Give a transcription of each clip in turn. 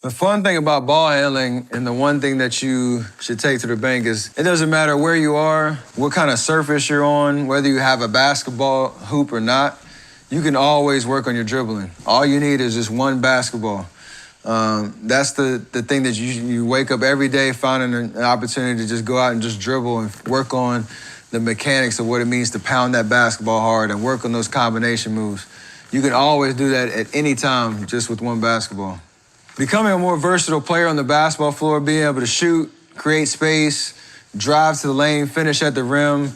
The fun thing about ball handling, and the one thing that you should take to the bank, is it doesn't matter where you are, what kind of surface you're on, whether you have a basketball hoop or not, you can always work on your dribbling. All you need is just one basketball. That's the thing that you wake up every day finding an opportunity to just go out and just dribble and work on the mechanics of what it means to pound that basketball hard and work on those combination moves. You can always do that at any time just with one basketball. Becoming a more versatile player on the basketball floor, being able to shoot, create space, drive to the lane, finish at the rim,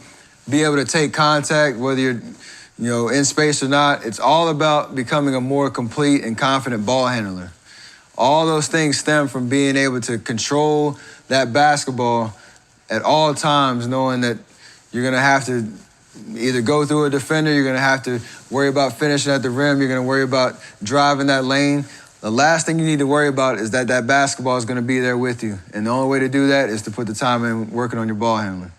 be able to take contact, whether you're in space or not, it's all about becoming a more complete and confident ball handler. All those things stem from being able to control that basketball at all times, knowing that you're gonna have to either go through a defender, you're gonna have to worry about finishing at the rim, you're gonna worry about driving that lane. The last thing you need to worry about is that basketball is gonna be there with you. And the only way to do that is to put the time in working on your ball handling.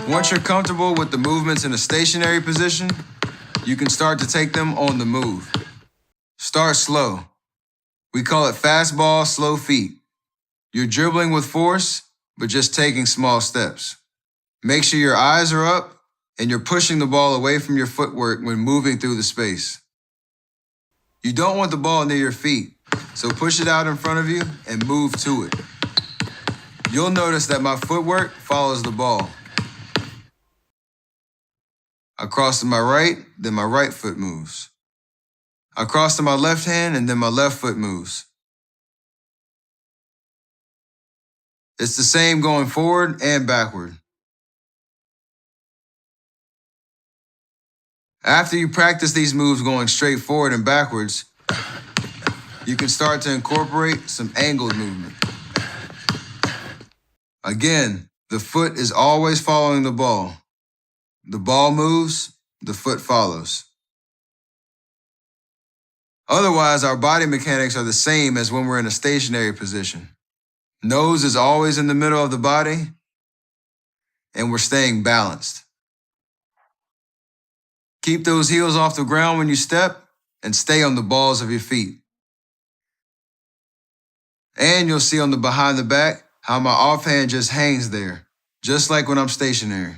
Once you're comfortable with the movements in a stationary position, you can start to take them on the move. Start slow. We call it fast ball, slow feet. You're dribbling with force, but just taking small steps. Make sure your eyes are up and you're pushing the ball away from your footwork when moving through the space. You don't want the ball near your feet, so push it out in front of you and move to it. You'll notice that my footwork follows the ball. I cross to my right, then my right foot moves. I cross to my left hand, and then my left foot moves. It's the same going forward and backward. After you practice these moves going straight forward and backwards, you can start to incorporate some angled movement. Again, the foot is always following the ball. The ball moves, the foot follows. Otherwise, our body mechanics are the same as when we're in a stationary position. Nose is always in the middle of the body, and we're staying balanced. Keep those heels off the ground when you step, and stay on the balls of your feet. And you'll see on the behind the back how my offhand just hangs there, just like when I'm stationary.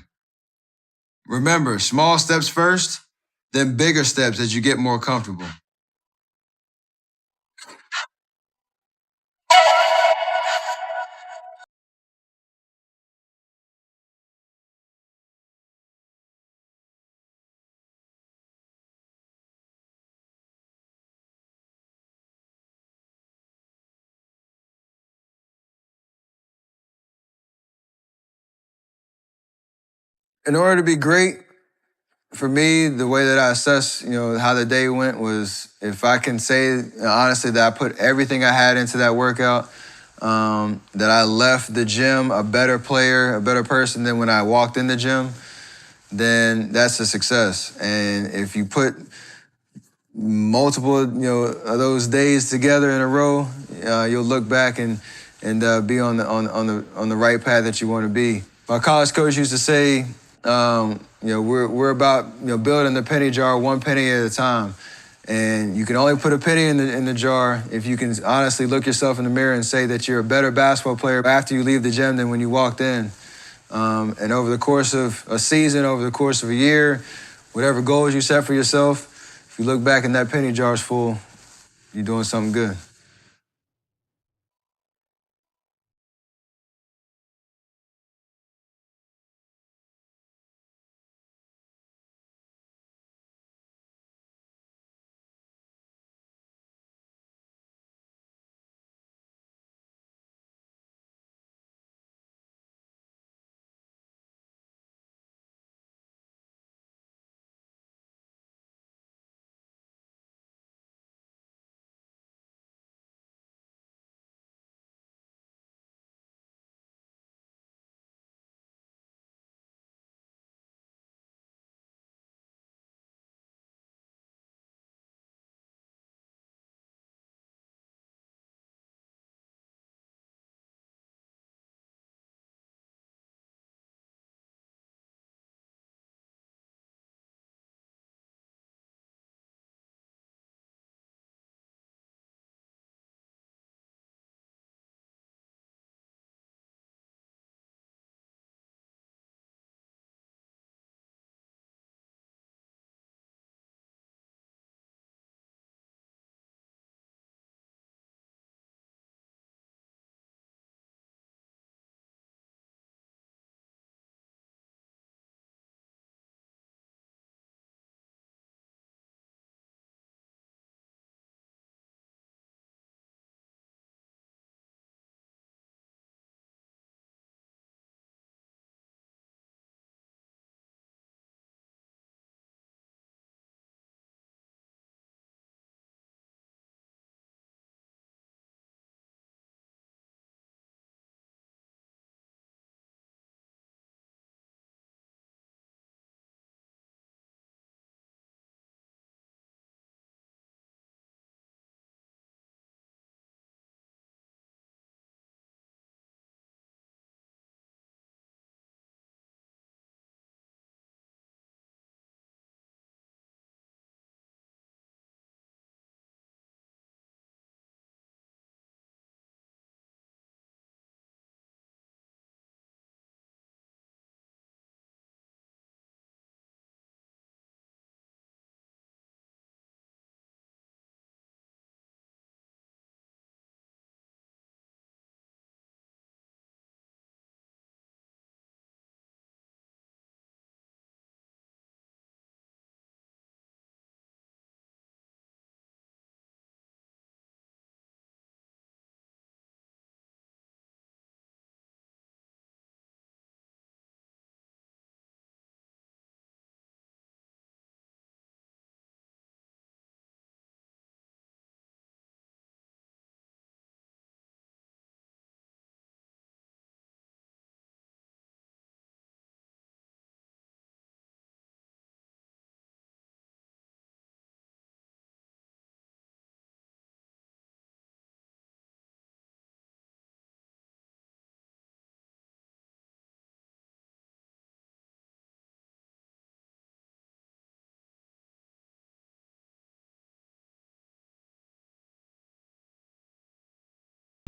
Remember, small steps first, then bigger steps as you get more comfortable. In order to be great, for me, the way that I assess, how the day went was if I can say honestly that I put everything I had into that workout, that I left the gym a better player, a better person than when I walked in the gym, then that's a success. And if you put multiple, of those days together in a row, you'll look back and be on the right path that you want to be. My college coach used to say, we're about building the penny jar one penny at a time, and you can only put a penny in the jar if you can honestly look yourself in the mirror and say that you're a better basketball player after you leave the gym than when you walked in. And over the course of a season, over the course of a year, whatever goals you set for yourself, if you look back and that penny jar's full, you're doing something good.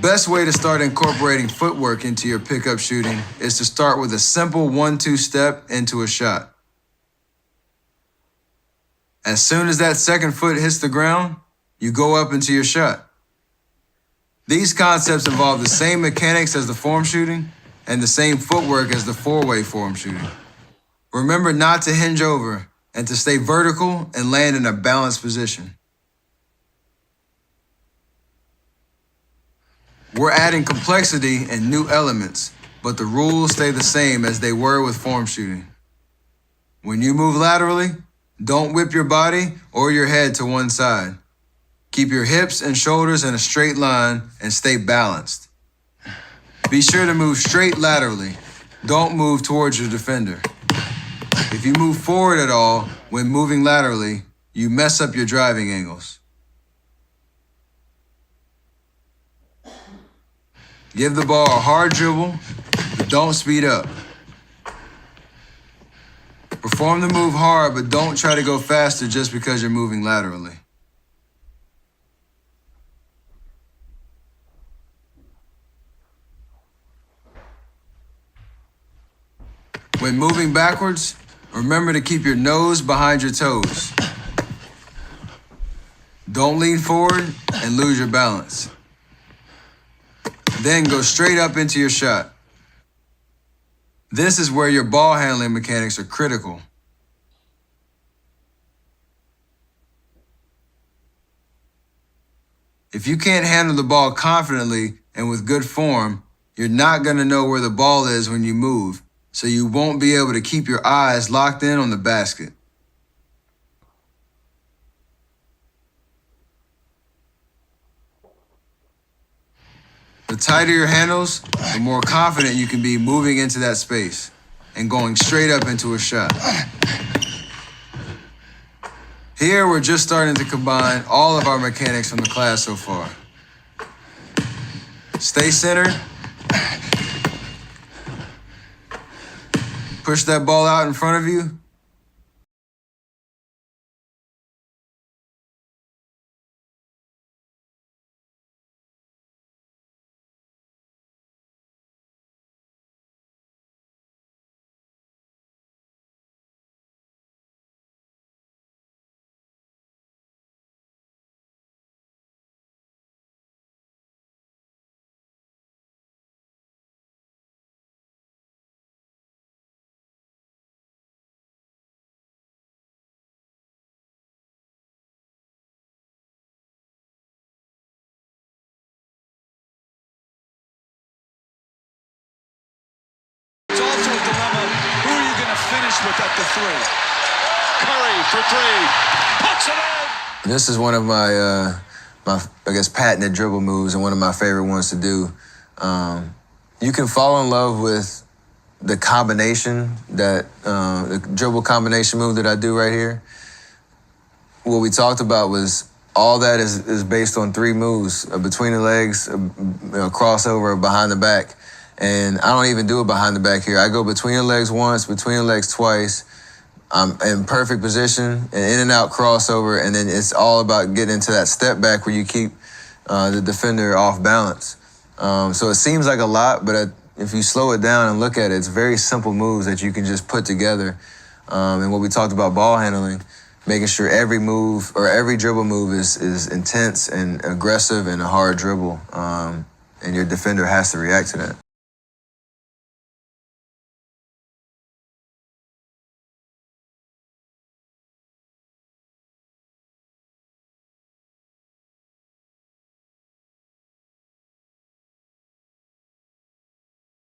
Best way to start incorporating footwork into your pickup shooting is to start with a simple 1-2 step into a shot. As soon as that second foot hits the ground, you go up into your shot. These concepts involve the same mechanics as the form shooting and the same footwork as the four-way form shooting. Remember not to hinge over and to stay vertical and land in a balanced position. We're adding complexity and new elements, but the rules stay the same as they were with form shooting. When you move laterally, don't whip your body or your head to one side. Keep your hips and shoulders in a straight line and stay balanced. Be sure to move straight laterally. Don't move towards your defender. If you move forward at all when moving laterally, you mess up your driving angles. Give the ball a hard dribble, but don't speed up. Perform the move hard, but don't try to go faster just because you're moving laterally. When moving backwards, remember to keep your nose behind your toes. Don't lean forward and lose your balance. Then go straight up into your shot. This is where your ball handling mechanics are critical. If you can't handle the ball confidently and with good form, you're not going to know where the ball is when you move, so you won't be able to keep your eyes locked in on the basket. The tighter your handles, the more confident you can be moving into that space and going straight up into a shot. Here, we're just starting to combine all of our mechanics from the class so far. Stay centered. Push that ball out in front of you. With at the three. Curry for three. Puts it in. This is one of my patented dribble moves and one of my favorite ones to do. You can fall in love with the combination the dribble combination move that I do right here. What we talked about was all that is based on three moves: between the legs, crossover, behind the back. And I don't even do it behind the back here. I go between the legs once, between the legs twice. I'm in perfect position, an in and out crossover, and then it's all about getting into that step back where you keep the defender off balance. So it seems like a lot, but if you slow it down and look at it, it's very simple moves that you can just put together. And what we talked about ball handling, making sure every move or every dribble move is intense and aggressive and a hard dribble. And your defender has to react to that.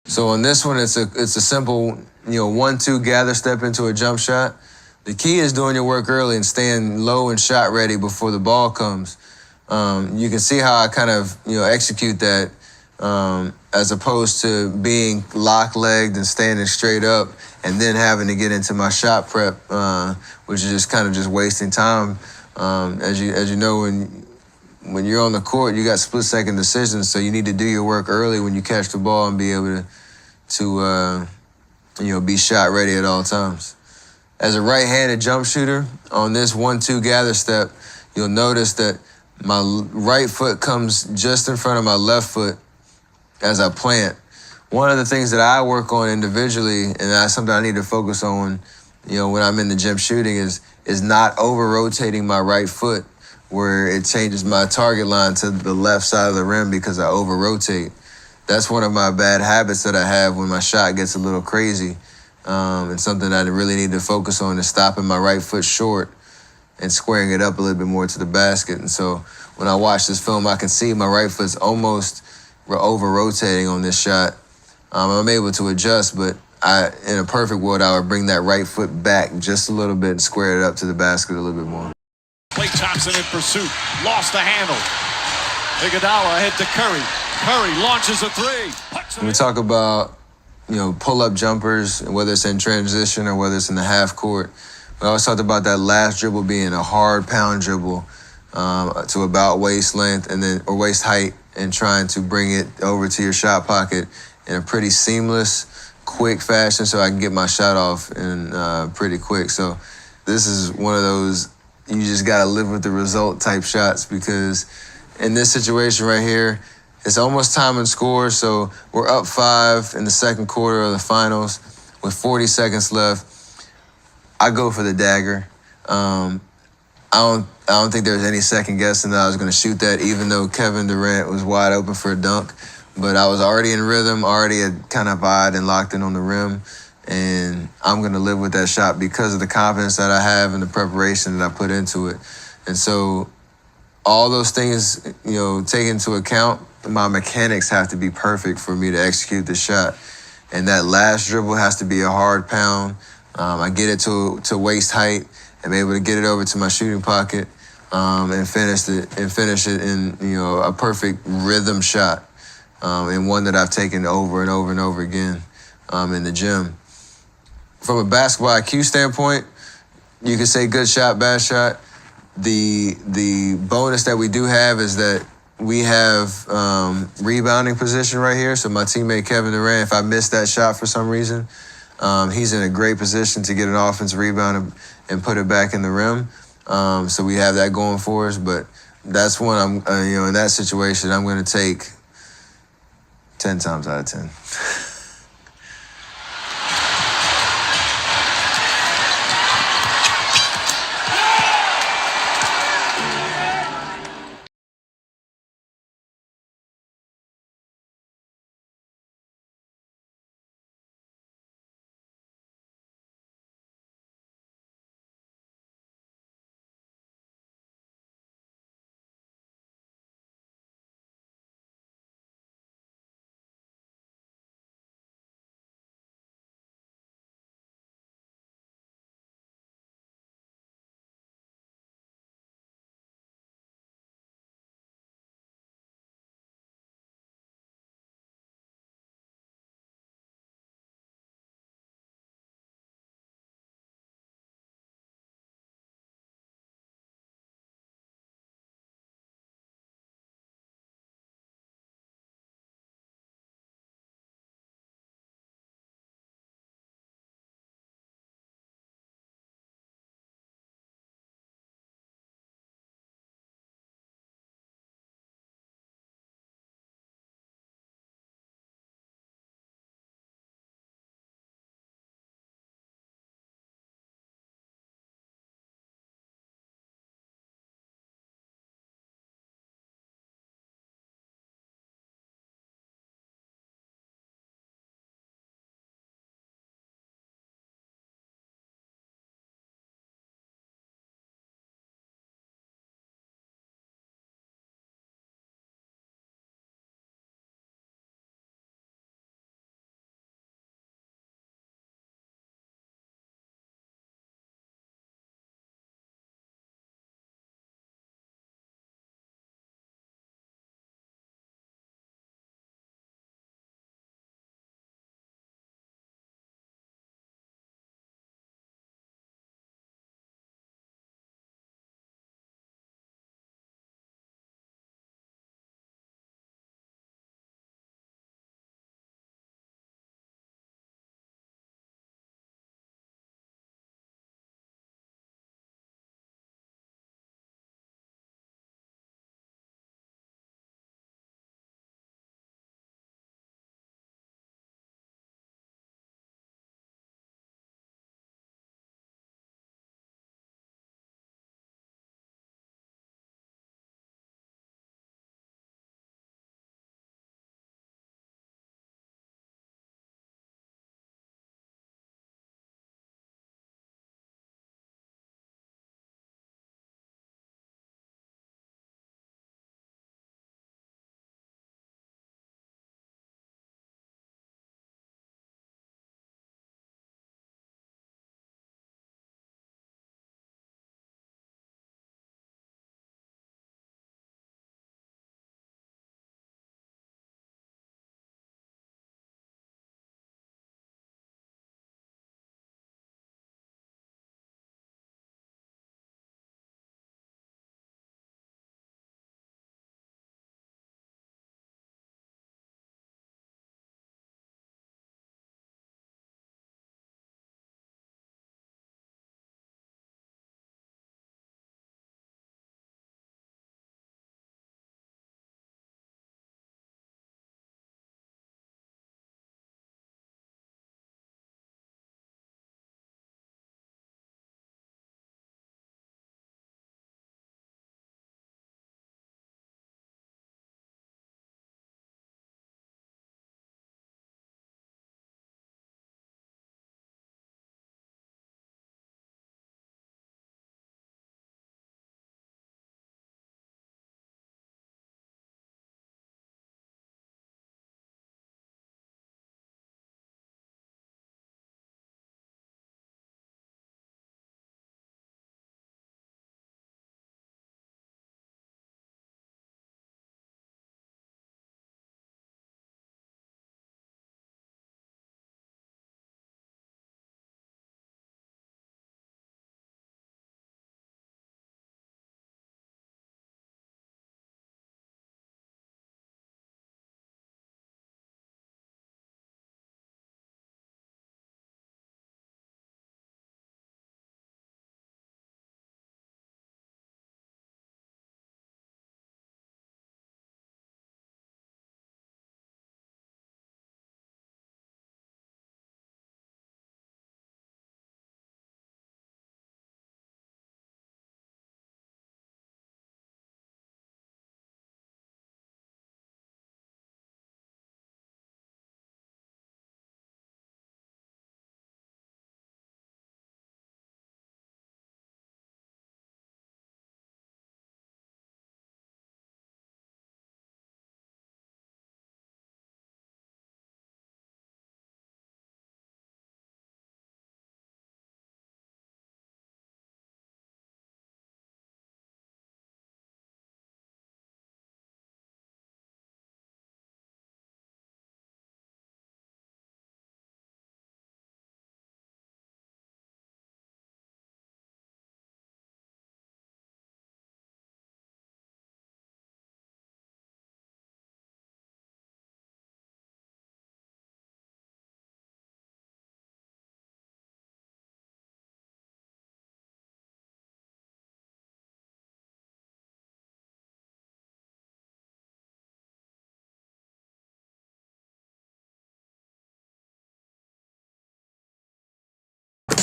So on this one, it's a simple, 1-2 gather step into a jump shot. The key is doing your work early and staying low and shot ready before the ball comes. You can see how I kind of, execute that as opposed to being lock-legged and standing straight up and then having to get into my shot prep, which is just kind of just wasting time. As you know, when you're on the court, you got split-second decisions, so you need to do your work early when you catch the ball and be able to be shot ready at all times. As a right-handed jump shooter, on this 1-2 gather step, you'll notice that my right foot comes just in front of my left foot, as I plant. One of the things that I work on individually, and that's something I need to focus on, when I'm in the gym shooting, is not over rotating my right foot where it changes my target line to the left side of the rim because I over rotate. That's one of my bad habits that I have when my shot gets a little crazy. And something I really need to focus on is stopping my right foot short and squaring it up a little bit more to the basket. And so when I watch this film, I can see my right foot's almost over rotating on this shot. I'm able to adjust, but in a perfect world, I would bring that right foot back just a little bit and square it up to the basket a little bit more. Klay Thompson in pursuit, lost the handle. Iguodala ahead to Curry. Curry launches a three. When we talk about, pull-up jumpers, whether it's in transition or whether it's in the half court, we always talked about that last dribble being a hard pound dribble to about waist length or waist height, and trying to bring it over to your shot pocket in a pretty seamless, quick fashion so I can get my shot off in pretty quick. So this is one of those, you just got to live with the result type shots, because in this situation right here, it's almost time and score. So we're up 5 in the second quarter of the finals with 40 seconds left. I go for the dagger. I don't think there was any second guessing that I was going to shoot that, even though Kevin Durant was wide open for a dunk. But I was already in rhythm, already had kind of eyed and locked in on the rim. And I'm going to live with that shot because of the confidence that I have and the preparation that I put into it. And so all those things, take into account, my mechanics have to be perfect for me to execute the shot. And that last dribble has to be a hard pound. I get it to waist height and be able to get it over to my shooting pocket and finish it in a perfect rhythm shot, and one that I've taken over and over and over again in the gym. From a basketball IQ standpoint, you could say good shot, bad shot. The bonus that we do have is that we have rebounding position right here. So my teammate Kevin Durant, if I miss that shot for some reason, he's in a great position to get an offensive rebound and put it back in the rim. So we have that going for us. But that's one in that situation, I'm going to take 10 times out of 10.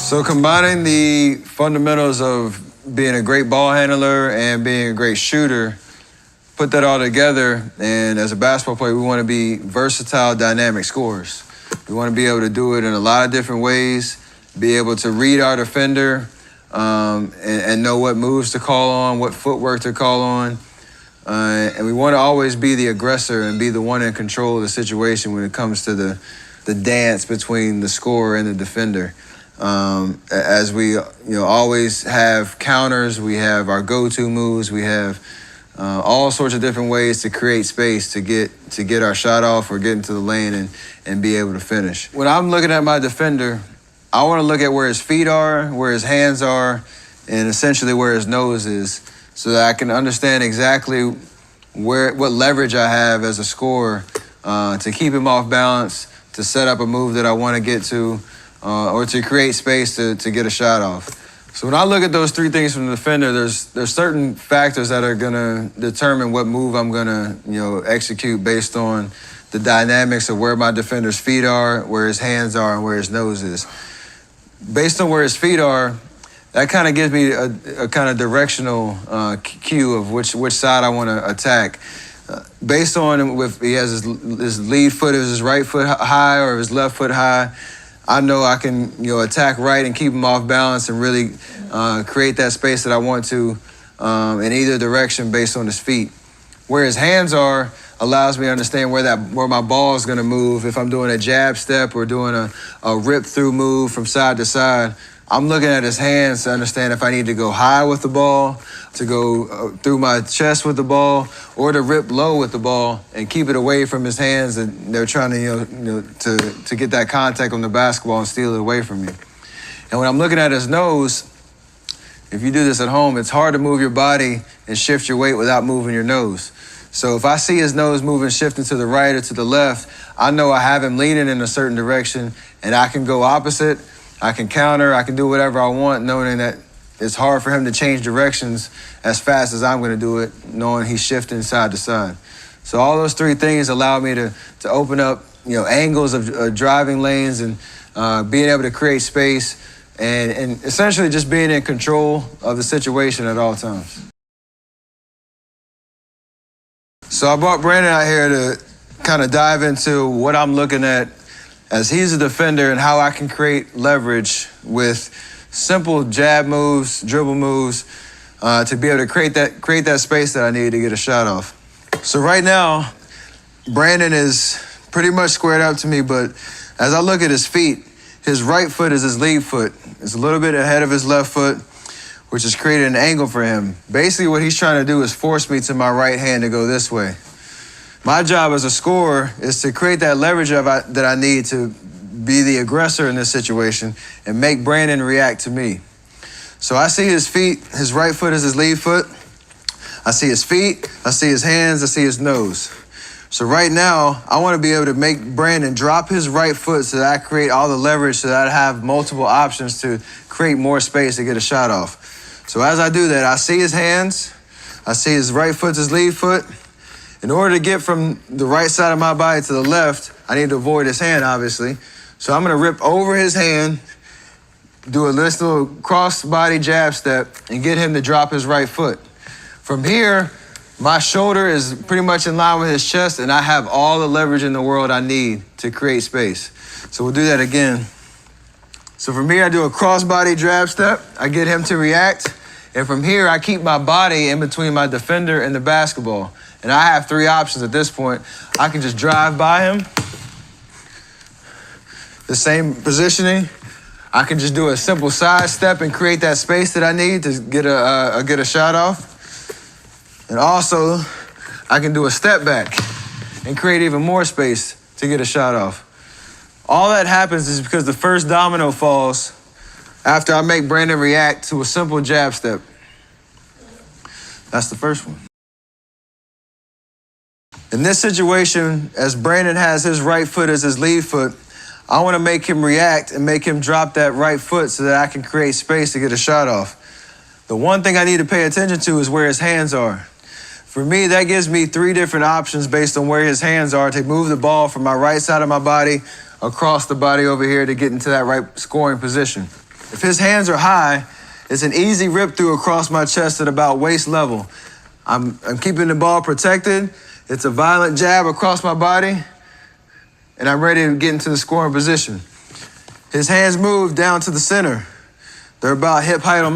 So combining the fundamentals of being a great ball handler and being a great shooter, put that all together, and as a basketball player, we want to be versatile, dynamic scorers. We want to be able to do it in a lot of different ways, be able to read our defender and know what moves to call on, what footwork to call on. And we want to always be the aggressor and be the one in control of the situation when it comes to the dance between the scorer and the defender. As we always have counters, we have our go-to moves, we have all sorts of different ways to create space to get our shot off or get into the lane and be able to finish. When I'm looking at my defender, I want to look at where his feet are, where his hands are, and essentially where his nose is, so that I can understand exactly what leverage I have as a scorer to keep him off balance, to set up a move that I want to get to, or to create space to get a shot off. So when I look at those three things from the defender, there's certain factors that are gonna determine what move I'm gonna execute based on the dynamics of where my defender's feet are, where his hands are, and where his nose is. Based on where his feet are, that kind of gives me a kind of directional cue of which side I want to attack. Based on if he has his lead foot, is his right foot high or his left foot high, I know I can attack right and keep him off balance and really create that space that I want to in either direction based on his feet. Where his hands are allows me to understand where my ball is going to move. If I'm doing a jab step or doing a rip through move from side to side, I'm looking at his hands to understand if I need to go high with the ball, to go through my chest with the ball, or to rip low with the ball and keep it away from his hands. And they're trying to get that contact on the basketball and steal it away from me. And when I'm looking at his nose, if you do this at home, it's hard to move your body and shift your weight without moving your nose. So if I see his nose moving, shifting to the right or to the left, I know I have him leaning in a certain direction, and I can go opposite. I can counter, I can do whatever I want, knowing that it's hard for him to change directions as fast as I'm going to do it, knowing he's shifting side to side. So all those three things allow me to open up angles of driving lanes and being able to create space and essentially just being in control of the situation at all times. So I brought Brandon out here to kind of dive into what I'm looking at as he's a defender and how I can create leverage with simple jab moves, dribble moves, to be able to create that space that I need to get a shot off. So right now, Brandon is pretty much squared up to me, but as I look at his feet, his right foot is his lead foot. It's a little bit ahead of his left foot, which has created an angle for him. Basically, what he's trying to do is force me to my right hand to go this way. My job as a scorer is to create that leverage that I need to be the aggressor in this situation and make Brandon react to me. So I see his feet, his right foot is his lead foot. I see his feet, I see his hands, I see his nose. So right now, I want to be able to make Brandon drop his right foot so that I create all the leverage so that I have multiple options to create more space to get a shot off. So as I do that, I see his hands, I see his right foot's his lead foot. In order to get from the right side of my body to the left, I need to avoid his hand, obviously. So I'm gonna rip over his hand, do a little cross-body jab step, and get him to drop his right foot. From here, my shoulder is pretty much in line with his chest, and I have all the leverage in the world I need to create space. So we'll do that again. So from here, I do a cross-body jab step. I get him to react. And from here, I keep my body in between my defender and the basketball. And I have three options at this point. I can just drive by him, the same positioning. I can just do a simple side step and create that space that I need to get a shot off. And also, I can do a step back and create even more space to get a shot off. All that happens is because the first domino falls after I make Brandon react to a simple jab step. That's the first one. In this situation, as Brandon has his right foot as his lead foot, I want to make him react and make him drop that right foot so that I can create space to get a shot off. The one thing I need to pay attention to is where his hands are. For me, that gives me three different options based on where his hands are to move the ball from my right side of my body across the body over here to get into that right scoring position. If his hands are high, it's an easy rip through across my chest at about waist level. I'm keeping the ball protected. It's a violent jab across my body, and I'm ready to get into the scoring position. His hands move down to the center. They're about hip height on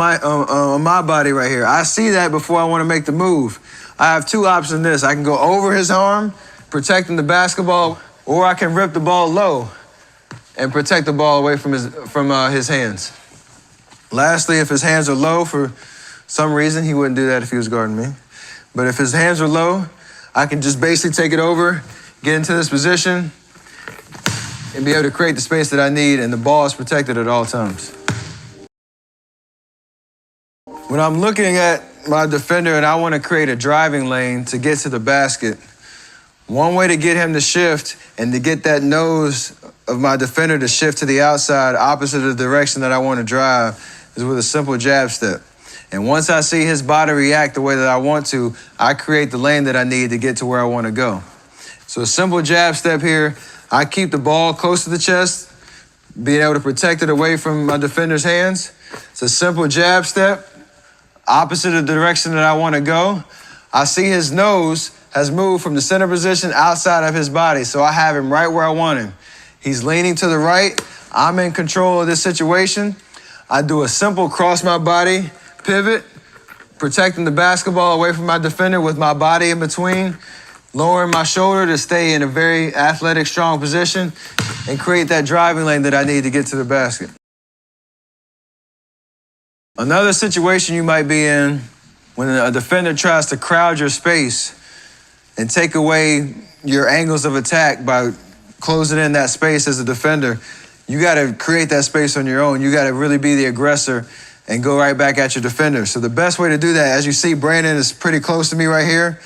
my body right here. I see that before I want to make the move. I have two options in this. I can go over his arm, protecting the basketball, or I can rip the ball low and protect the ball away from his hands. Lastly, if his hands are low for some reason, he wouldn't do that if he was guarding me. But if his hands are low, I can just basically take it over, get into this position, and be able to create the space that I need, and the ball is protected at all times. When I'm looking at my defender and I want to create a driving lane to get to the basket, one way to get him to shift and to get that nose of my defender to shift to the outside opposite of the direction that I want to drive is with a simple jab step. And once I see his body react the way that I want to, I create the lane that I need to get to where I want to go. So a simple jab step here, I keep the ball close to the chest, being able to protect it away from my defender's hands. It's a simple jab step, opposite of the direction that I want to go. I see his nose has moved from the center position outside of his body, so I have him right where I want him. He's leaning to the right. I'm in control of this situation. I do a simple cross my body pivot, protecting the basketball away from my defender with my body in between, lowering my shoulder to stay in a very athletic, strong position, and create that driving lane that I need to get to the basket. Another situation you might be in when a defender tries to crowd your space and take away your angles of attack by closing in that space as a defender, you got to create that space on your own. You got to really be the aggressor and go right back at your defender. So the best way to do that, as you see, Brandon is pretty close to me right here.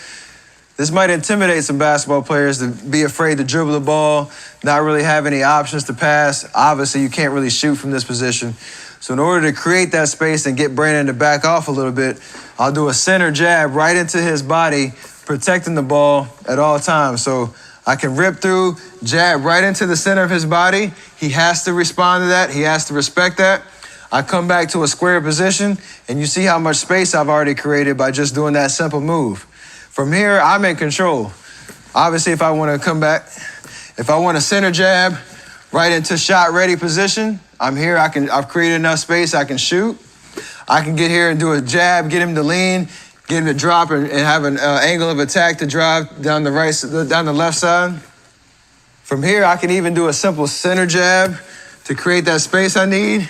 This might intimidate some basketball players to be afraid to dribble the ball, not really have any options to pass. Obviously, you can't really shoot from this position. So in order to create that space and get Brandon to back off a little bit, I'll do a center jab right into his body, protecting the ball at all times. So I can rip through, jab right into the center of his body. He has to respond to that. He has to respect that. I come back to a square position, and you see how much space I've already created by just doing that simple move. From here, I'm in control. Obviously, if I want to come back, if I want a center jab right into shot-ready position, I'm here. I've created enough space. I can shoot. I can get here and do a jab, get him to lean, get him to drop, and have an angle of attack to drive down the left side. From here, I can even do a simple center jab to create that space I need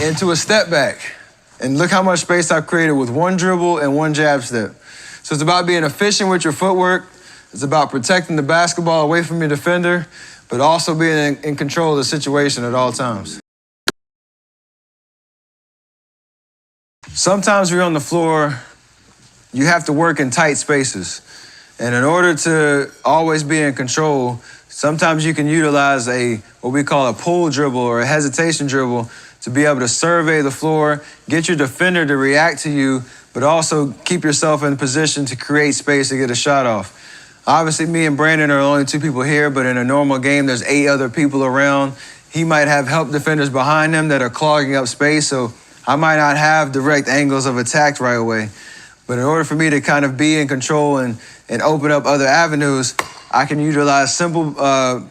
into a step back. And look how much space I've created with one dribble and one jab step. So it's about being efficient with your footwork. It's about protecting the basketball away from your defender, but also being in control of the situation at all times. Sometimes when you're on the floor, you have to work in tight spaces. And in order to always be in control, sometimes you can utilize what we call a pull dribble or a hesitation dribble to be able to survey the floor, get your defender to react to you, but also keep yourself in position to create space to get a shot off. Obviously, me and Brandon are the only two people here, but in a normal game, there's 8 other people around. He might have help defenders behind him that are clogging up space, so I might not have direct angles of attack right away. But in order for me to kind of be in control and open up other avenues, I can utilize simple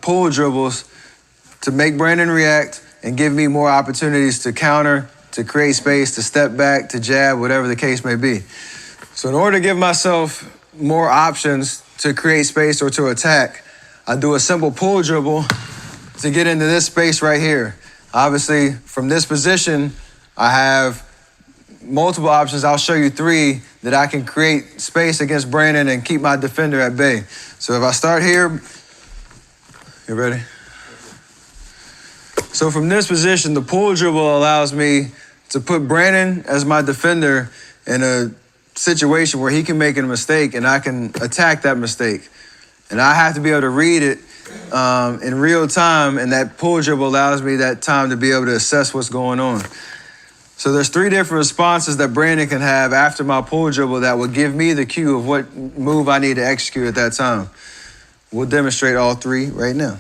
pull dribbles to make Brandon react and give me more opportunities to counter, to create space, to step back, to jab, whatever the case may be. So in order to give myself more options to create space or to attack, I do a simple pull dribble to get into this space right here. Obviously, from this position, I have multiple options. I'll show you 3 that I can create space against Brandon and keep my defender at bay. So if I start here, you ready? So from this position, the pull dribble allows me to put Brandon as my defender in a situation where he can make a mistake and I can attack that mistake. And I have to be able to read it in real time, and that pull dribble allows me that time to be able to assess what's going on. So there's 3 different responses that Brandon can have after my pull dribble that will give me the cue of what move I need to execute at that time. We'll demonstrate all 3 right now.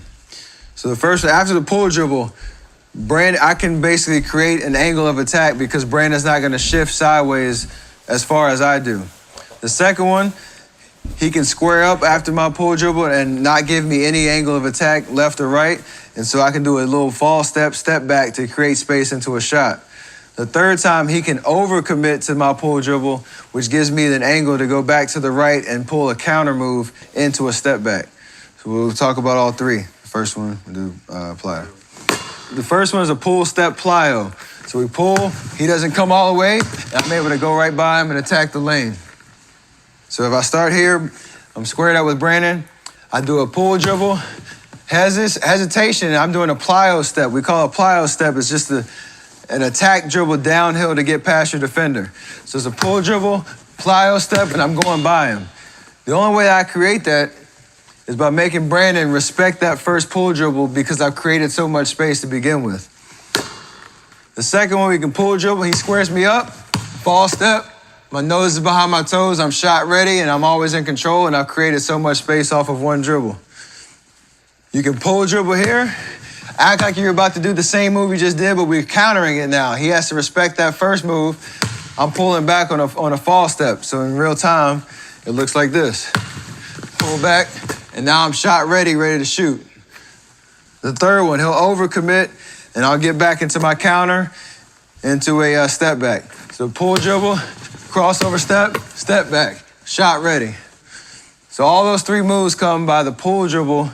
So the first, after the pull dribble, Brandon, I can basically create an angle of attack because Brandon's not gonna shift sideways as far as I do. The second one, he can square up after my pull dribble and not give me any angle of attack left or right. And so I can do a little fall step, step back to create space into a shot. The third time, he can overcommit to my pull dribble, which gives me an angle to go back to the right and pull a counter move into a step back. So we'll talk about all three. The first one, we'll do plyo. The first one is a pull step plyo. So we pull, he doesn't come all the way, and I'm able to go right by him and attack the lane. So if I start here, I'm squared up with Brandon, I do a pull dribble, hesitation, and I'm doing a plyo step. We call it a plyo step. It's just an attack dribble downhill to get past your defender. So it's a pull dribble, plyo step, and I'm going by him. The only way I create that is by making Brandon respect that first pull dribble because I've created so much space to begin with. The second one, we can pull dribble, he squares me up, fall step, my nose is behind my toes, I'm shot ready, and I'm always in control, and I've created so much space off of one dribble. You can pull dribble here, act like you're about to do the same move you just did, but we're countering it now. He has to respect that first move. I'm pulling back on a fall step. So in real time, it looks like this. Pull back, and now I'm shot ready to shoot. The third one, he'll overcommit, and I'll get back into my counter, into a step back. So pull dribble, crossover step, step back, shot ready. So all those three moves come by the pull dribble,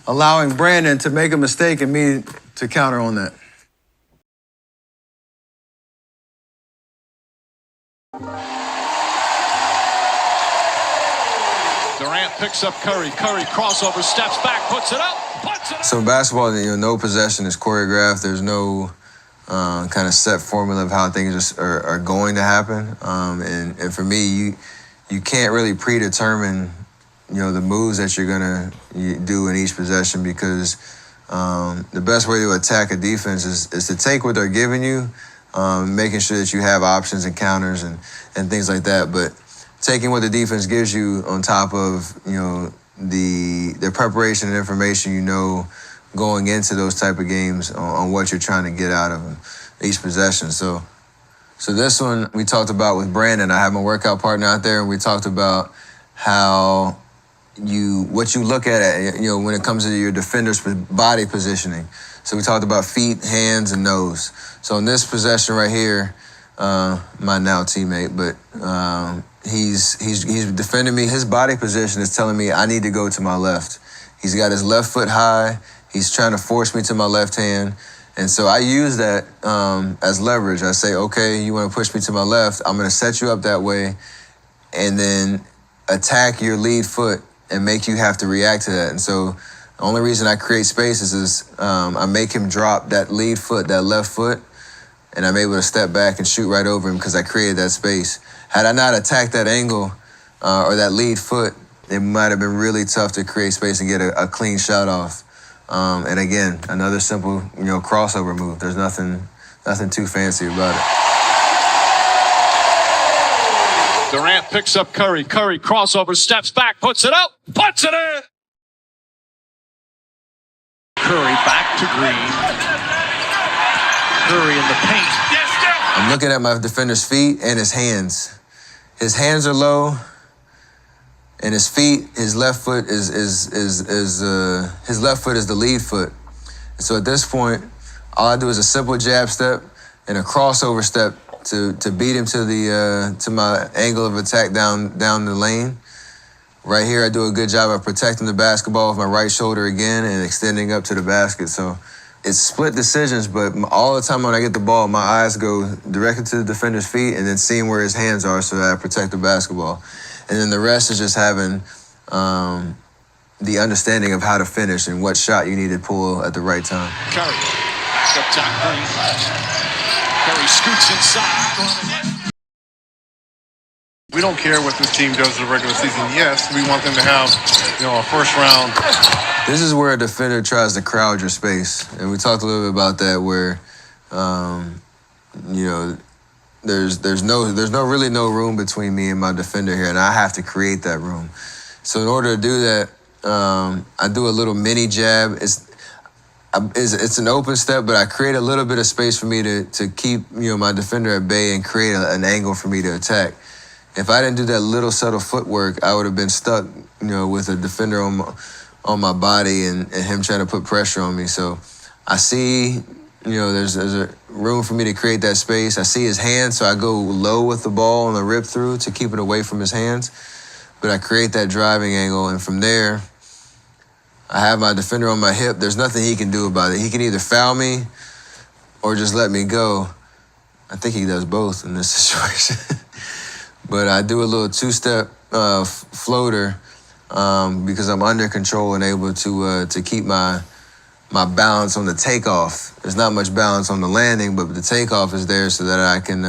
allowing Brandon to make a mistake and me to counter on that. Durant picks up Curry. Curry crossover, steps back, puts it up, puts it up. So in basketball, no possession is choreographed. There's no kind of set formula of how things are going to happen. And for me, you can't really predetermine the moves that you're gonna do in each possession because the best way to attack a defense is to take what they're giving you, making sure that you have options and counters and things like that. But taking what the defense gives you on top of the preparation and information going into those type of games on what you're trying to get out of them, each possession. So this one we talked about with Brandon. I have my workout partner out there, and we talked about how what you look at when it comes to your defender's body positioning. So we talked about feet, hands, and nose. So in this possession right here, my now teammate, but he's defending me. His body position is telling me I need to go to my left. He's got his left foot high. He's trying to force me to my left hand. And so I use that as leverage. I say, okay, you want to push me to my left, I'm going to set you up that way and then attack your lead foot and make you have to react to that. And so the only reason I create spaces is I make him drop that lead foot, that left foot, and I'm able to step back and shoot right over him because I created that space. Had I not attacked that angle or that lead foot, it might have been really tough to create space and get a clean shot off. And again, another simple, crossover move. There's nothing too fancy about it. Durant picks up Curry. Curry crossover, steps back, puts it up, puts it in. Curry back to Green. Curry in the paint. I'm looking at my defender's feet and his hands. His hands are low, and his feet, his left foot is the lead foot. And so at this point, all I do is a simple jab step and a crossover step to beat him to my angle of attack down the lane. Right here, I do a good job of protecting the basketball with my right shoulder again and extending up to the basket. So it's split decisions, but all the time when I get the ball, my eyes go directly to the defender's feet and then seeing where his hands are so that I protect the basketball. And then the rest is just having the understanding of how to finish and what shot you need to pull at the right time. Curry, backs up top, Curry. Curry scoots inside. We don't care what this team does in the regular season. Yes, we want them to have, a first round. This is where a defender tries to crowd your space. And we talked a little bit about that where, there's really no room between me and my defender here, and I have to create that room. So in order to do that, I do a little mini jab. it's an open step, but I create a little bit of space for me to keep my defender at bay and create an angle for me to attack. If I didn't do that little subtle footwork, I would have been stuck with a defender on my body and him trying to put pressure on me. So I see there's a room for me to create that space. I see his hands, so I go low with the ball on the rip through to keep it away from his hands. But I create that driving angle, and from there, I have my defender on my hip. There's nothing he can do about it. He can either foul me or just let me go. I think he does both in this situation. But I do a little two-step floater because I'm under control and able to keep my balance on the takeoff. There's not much balance on the landing, but the takeoff is there so that I can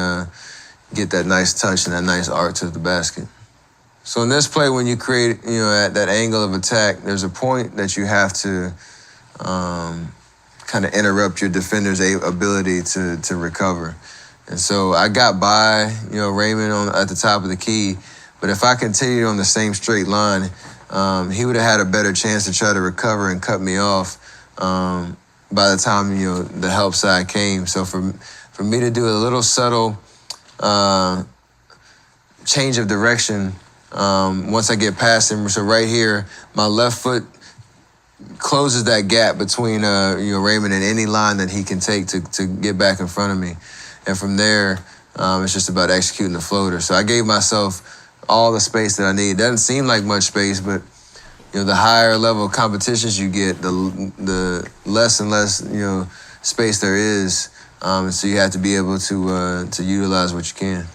get that nice touch and that nice arc to the basket. So in this play, when you create, at that angle of attack, there's a point that you have to kind of interrupt your defender's ability to recover. And so I got by, Raymond at the top of the key, but if I continued on the same straight line, he would have had a better chance to try to recover and cut me off by the time, the help side came. So for me to do a little subtle change of direction once I get past him, so right here, my left foot closes that gap between Raymond and any line that he can take to get back in front of me. And from there, it's just about executing the floater. So I gave myself all the space that I need. It doesn't seem like much space, but the higher level competitions you get, the less and less space there is. And so you have to be able to utilize what you can.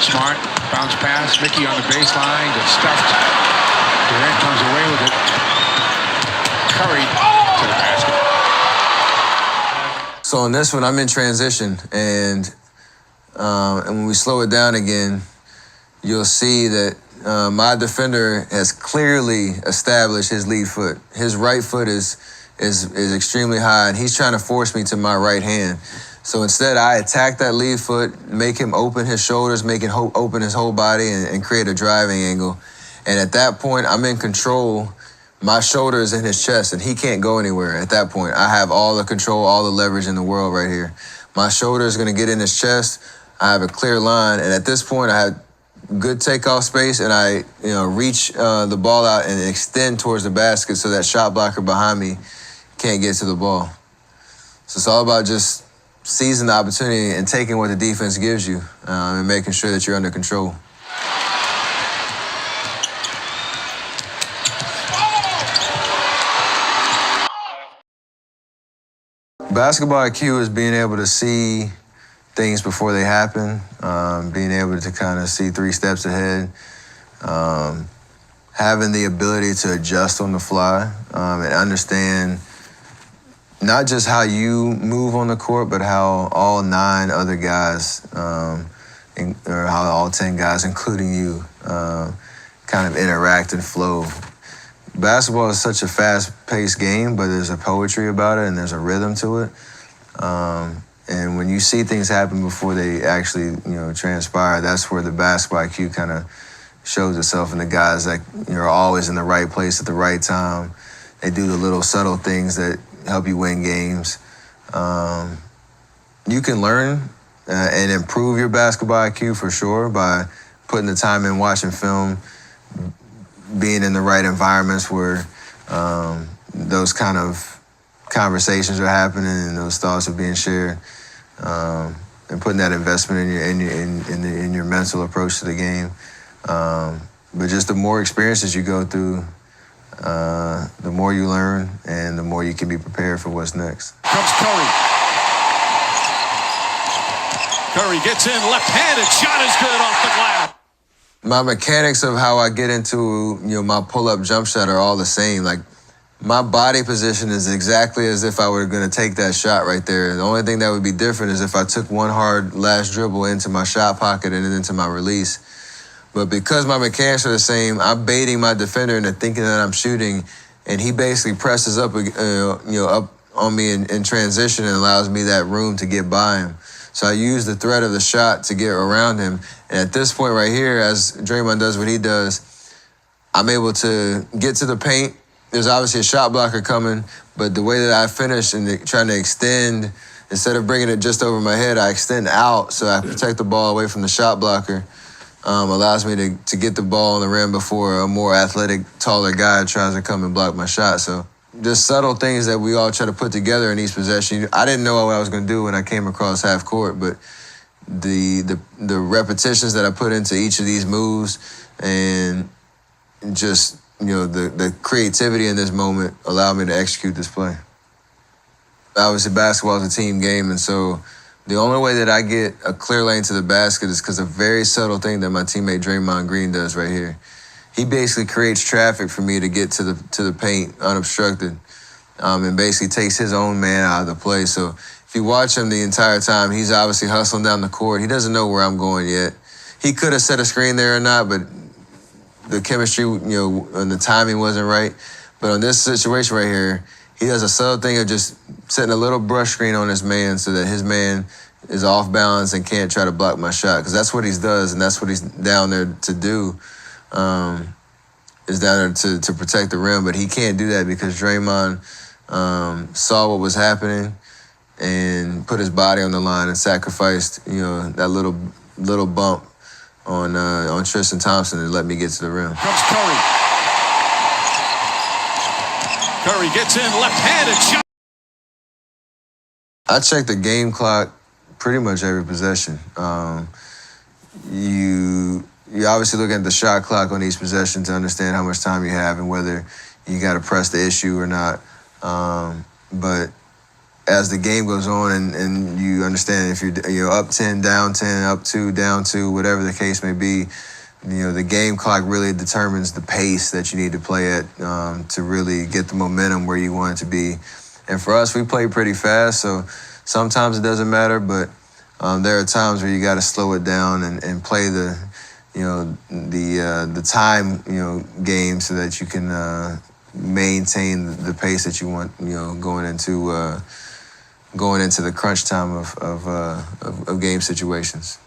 Smart, bounce pass, Mickey on the baseline, gets stuffed. Durant comes away with it. Curry to the basket. So on this one, I'm in transition, and when we slow it down again, you'll see that my defender has clearly established his lead foot. His right foot is extremely high, and he's trying to force me to my right hand. So instead, I attack that lead foot, make him open his shoulders, make him open his whole body, and create a driving angle. And at that point, I'm in control. My shoulder is in his chest, and he can't go anywhere at that point. I have all the control, all the leverage in the world right here. My shoulder is going to get in his chest. I have a clear line, and at this point, I have good takeoff space, and I reach the ball out and extend towards the basket so that shot blocker behind me can't get to the ball. So it's all about just seizing the opportunity and taking what the defense gives you and making sure that you're under control. Basketball IQ is being able to see things before they happen, being able to kind of see 3 steps ahead, having the ability to adjust on the fly and understand not just how you move on the court, but how all 9 other guys, or how all 10 guys, including you, kind of interact and flow. Basketball is such a fast-paced game, but there's a poetry about it and there's a rhythm to it. And when you see things happen before they actually, transpire, that's where the basketball IQ kind of shows itself in the guys that are always in the right place at the right time. They do the little subtle things that help you win games. You can learn and improve your basketball IQ for sure by putting the time in, watching film, being in the right environments where those kind of conversations are happening and those thoughts are being shared, and putting that investment in your mental approach to the game. But just the more experiences you go through, the more you learn and the more you can be prepared for what's next. Comes Curry. Curry gets in, left-handed shot is good off the glass. My mechanics of how I get into my pull-up jump shot are all the same. Like, my body position is exactly as if I were going to take that shot right there. The only thing that would be different is if I took one hard last dribble into my shot pocket and then into my release. But because my mechanics are the same, I'm baiting my defender into thinking that I'm shooting, and he basically presses up on me in transition and allows me that room to get by him. So I use the threat of the shot to get around him. And at this point right here, as Draymond does what he does, I'm able to get to the paint. There's obviously a shot blocker coming, but the way that I finish and trying to extend, instead of bringing it just over my head, I extend out so I protect the ball away from the shot blocker. Allows me to get the ball on the rim before a more athletic, taller guy tries to come and block my shot. So just subtle things that we all try to put together in each possession. I didn't know what I was going to do when I came across half court, but the repetitions that I put into each of these moves and just, the creativity in this moment allowed me to execute this play. Obviously, basketball is a team game, and so the only way that I get a clear lane to the basket is because of a very subtle thing that my teammate Draymond Green does right here. He basically creates traffic for me to get to the paint unobstructed, and basically takes his own man out of the play. So if you watch him the entire time, he's obviously hustling down the court. He doesn't know where I'm going yet. He could have set a screen there or not, but the chemistry, and the timing wasn't right. But on this situation right here, he does a subtle thing of just setting a little brush screen on his man so that his man is off balance and can't try to block my shot. Because that's what he does, and that's what he's down there to do, is down there to protect the rim. But he can't do that because Draymond saw what was happening and put his body on the line and sacrificed, that little bump on Tristan Thompson to let me get to the rim. Comes Curry. Curry gets in, left-handed shot. I check the game clock pretty much every possession. You obviously look at the shot clock on each possession to understand how much time you have and whether you got to press the issue or not. But as the game goes on and you understand if you're up 10, down 10, up 2, down 2, whatever the case may be, the game clock really determines the pace that you need to play at to really get the momentum where you want it to be. And for us, we play pretty fast, so sometimes it doesn't matter, but there are times where you got to slow it down and play the time game so that you can maintain the pace that you want going into the crunch time of game situations.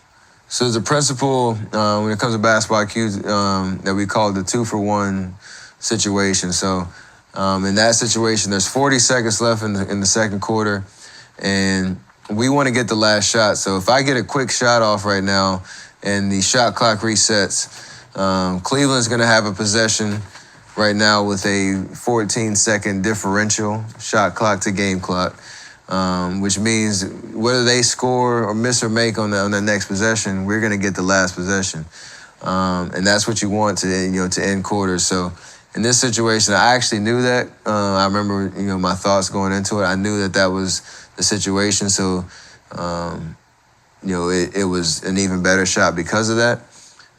So there's a principle when it comes to basketball IQ that we call the 2-for-1 situation. So in that situation, there's 40 seconds left in the second quarter, and we want to get the last shot. So if I get a quick shot off right now and the shot clock resets, Cleveland's going to have a possession right now with a 14-second differential shot clock to game clock. Which means whether they score or miss or make on the next possession, we're going to get the last possession, and that's what you want to end quarters. So in this situation, I actually knew that. I remember my thoughts going into it. I knew that was the situation. So it was an even better shot because of that.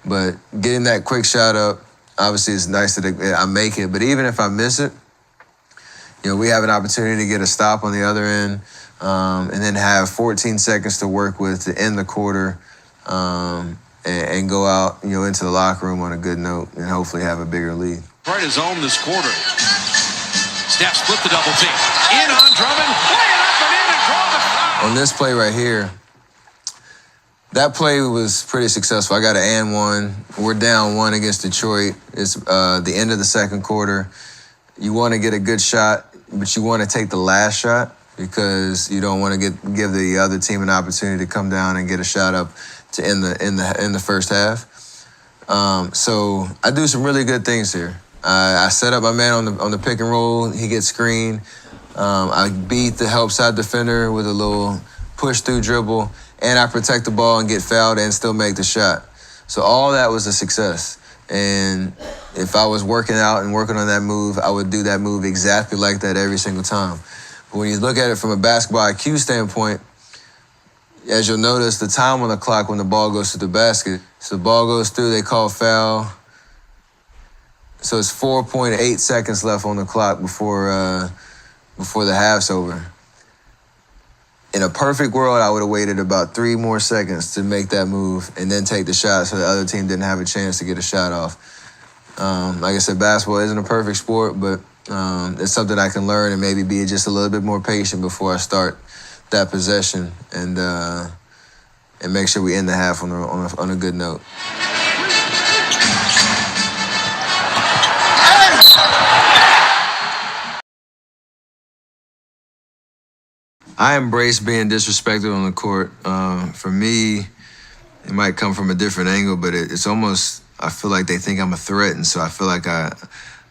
But getting that quick shot up, obviously, it's nice that I make it. But even if I miss it, we have an opportunity to get a stop on the other end, and then have 14 seconds to work with to end the quarter, and go out, into the locker room on a good note and hopefully have a bigger lead. Right his own this quarter. Steph split the double team. In on Drummond. Play it up and in and draw the foul. On this play right here, that play was pretty successful. I got an and one. We're down 1 against Detroit. It's the end of the second quarter. You want to get a good shot, but you want to take the last shot because you don't want to give the other team an opportunity to come down and get a shot up to end the first half. So I do some really good things here. I set up my man on the pick and roll. He gets screened. I beat the help side defender with a little push through dribble, and I protect the ball and get fouled and still make the shot. So all that was a success. And if I was working out and working on that move, I would do that move exactly like that every single time. But when you look at it from a basketball IQ standpoint, as you'll notice, the time on the clock when the ball goes to the basket, so the ball goes through, they call foul. So it's 4.8 seconds left on the clock before the half's over. In a perfect world, I would have waited about 3 more seconds to make that move and then take the shot so the other team didn't have a chance to get a shot off. Like I said, basketball isn't a perfect sport, but it's something I can learn and maybe be just a little bit more patient before I start that possession and make sure we end the half on a good note. I embrace being disrespected on the court. For me, it might come from a different angle, but it's almost, I feel like they think I'm a threat, and so I feel like I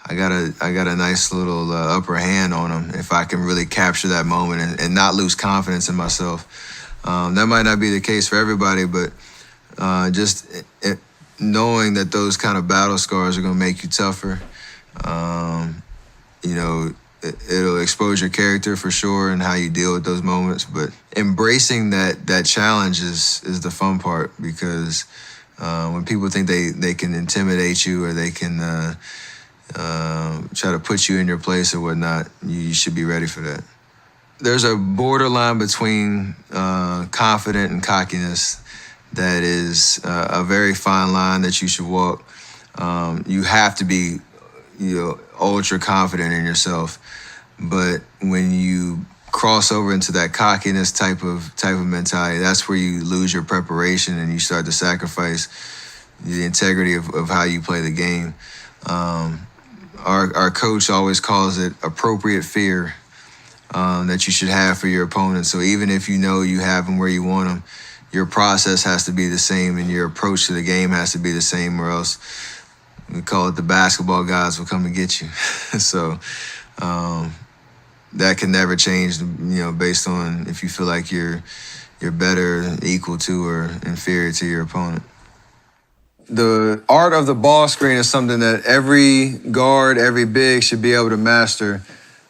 got a nice little upper hand on them if I can really capture that moment and not lose confidence in myself. That might not be the case for everybody, but knowing that those kind of battle scars are going to make you tougher, it'll expose your character for sure and how you deal with those moments. But embracing that challenge is the fun part, because when people think they can intimidate you or they can try to put you in your place or whatnot, you should be ready for that. There's a borderline between confident and cockiness that is a very fine line that you should walk. You have to be ultra confident in yourself, but when you cross over into that cockiness type of mentality, that's where you lose your preparation and you start to sacrifice the integrity of how you play the game. Our coach always calls it appropriate fear that you should have for your opponent. So even if you know you have them where you want them, your process has to be the same and your approach to the game has to be the same, or else we call it the basketball gods will come and get you. So that can never change, based on if you feel like you're better, equal to, or inferior to your opponent. The art of the ball screen is something that every guard, every big should be able to master,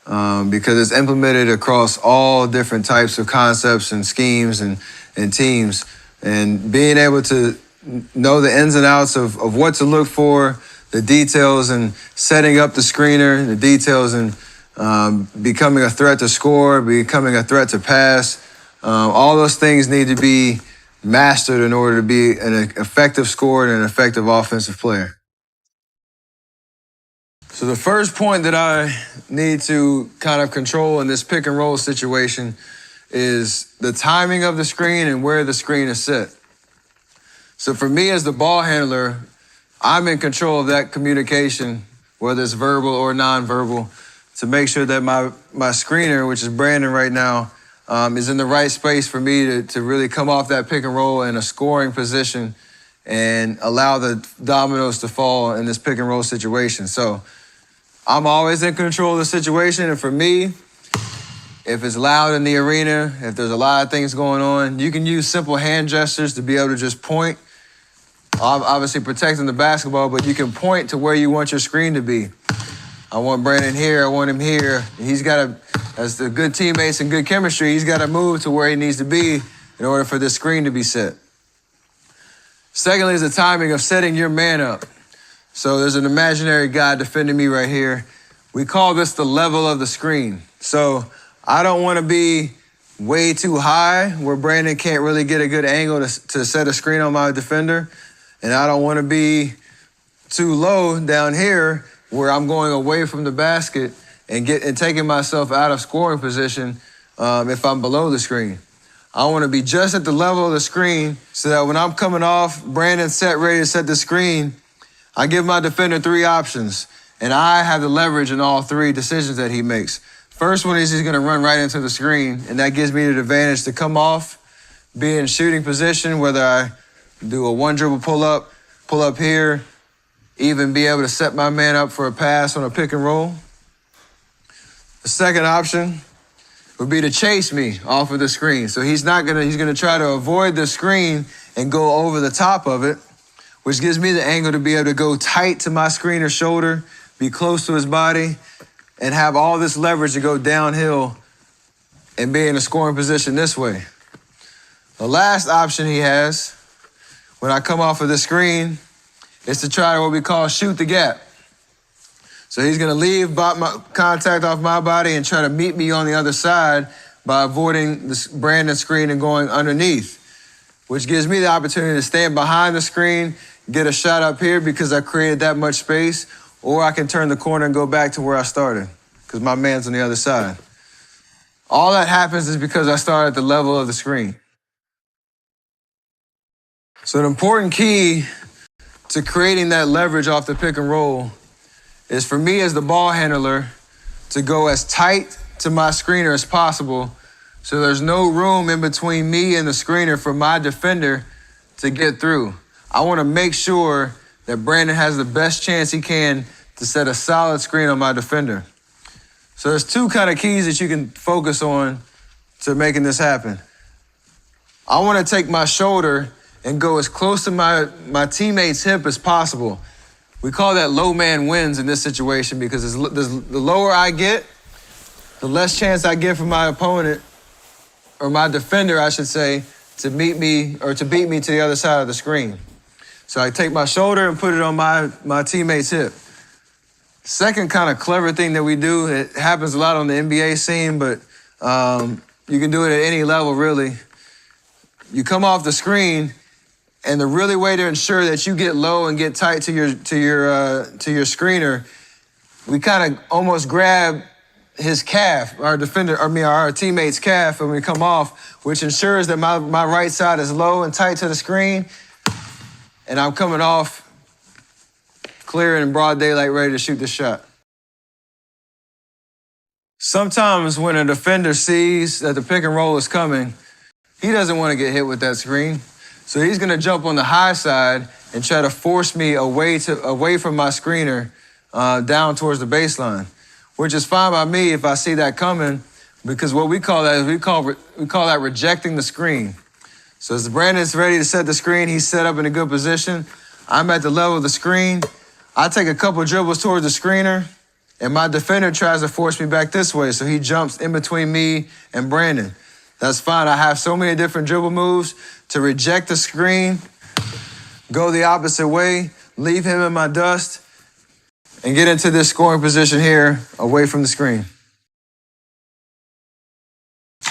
because it's implemented across all different types of concepts and schemes and teams. And being able to know the ins and outs of what to look for, the details and setting up the screener, the details and becoming a threat to score, becoming a threat to pass, all those things need to be mastered in order to be an effective scorer and an effective offensive player. So the first point that I need to kind of control in this pick and roll situation is the timing of the screen and where the screen is set. So for me as the ball handler, I'm in control of that communication, whether it's verbal or nonverbal, to make sure that my screener, which is Brandon right now, is in the right space for me to really come off that pick and roll in a scoring position and allow the dominoes to fall in this pick and roll situation. So I'm always in control of the situation, and for me, if it's loud in the arena, if there's a lot of things going on, you can use simple hand gestures to be able to just point, obviously protecting the basketball, but you can point to where you want your screen to be. I want Brandon here, I want him here. He's got to, as the good teammates and good chemistry, he's got to move to where he needs to be in order for this screen to be set. Secondly is the timing of setting your man up. So there's an imaginary guy defending me right here. We call this the level of the screen. So I don't want to be way too high where Brandon can't really get a good angle to set a screen on my defender. And I don't want to be too low down here where I'm going away from the basket and taking myself out of scoring position if I'm below the screen. I want to be just at the level of the screen so that when I'm coming off, Brandon's set, ready to set the screen, I give my defender three options, and I have the leverage in all three decisions that he makes. First one is he's going to run right into the screen, and that gives me the advantage to come off, be in shooting position, whether I do a one dribble pull up here, even be able to set my man up for a pass on a pick and roll. The second option would be to chase me off of the screen. So he's going to try to avoid the screen and go over the top of it, which gives me the angle to be able to go tight to my screener's shoulder, be close to his body, and have all this leverage to go downhill and be in a scoring position this way. The last option he has, when I come off of the screen, is to try what we call shoot the gap. So he's gonna leave my contact off my body and try to meet me on the other side by avoiding the Brandon screen and going underneath, which gives me the opportunity to stand behind the screen, get a shot up here because I created that much space, or I can turn the corner and go back to where I started because my man's on the other side. All that happens is because I started at the level of the screen. So an important key to creating that leverage off the pick and roll is for me as the ball handler to go as tight to my screener as possible so there's no room in between me and the screener for my defender to get through. I want to make sure that Brandon has the best chance he can to set a solid screen on my defender. So there's two kind of keys that you can focus on to making this happen. I want to take my shoulder and go as close to my teammate's hip as possible. We call that low man wins in this situation because the lower I get, the less chance I get for my opponent, or my defender, I should say, to meet me or to beat me to the other side of the screen. So I take my shoulder and put it on my teammate's hip. Second kind of clever thing that we do, it happens a lot on the NBA scene, but you can do it at any level, really. You come off the screen, and the really way to ensure that you get low and get tight to your screener, we kind of almost grab his calf, our teammate's calf when we come off, which ensures that my right side is low and tight to the screen, and I'm coming off clear and in broad daylight, ready to shoot the shot. Sometimes when a defender sees that the pick and roll is coming, he doesn't want to get hit with that screen. So he's going to jump on the high side and try to force me away from my screener down towards the baseline, which is fine by me if I see that coming, because what we call that is we call that rejecting the screen. So as Brandon's ready to set the screen, he's set up in a good position. I'm at the level of the screen. I take a couple dribbles towards the screener, and my defender tries to force me back this way, so he jumps in between me and Brandon. That's fine. I have so many different dribble moves to reject the screen, go the opposite way, leave him in my dust, and get into this scoring position here away from the screen.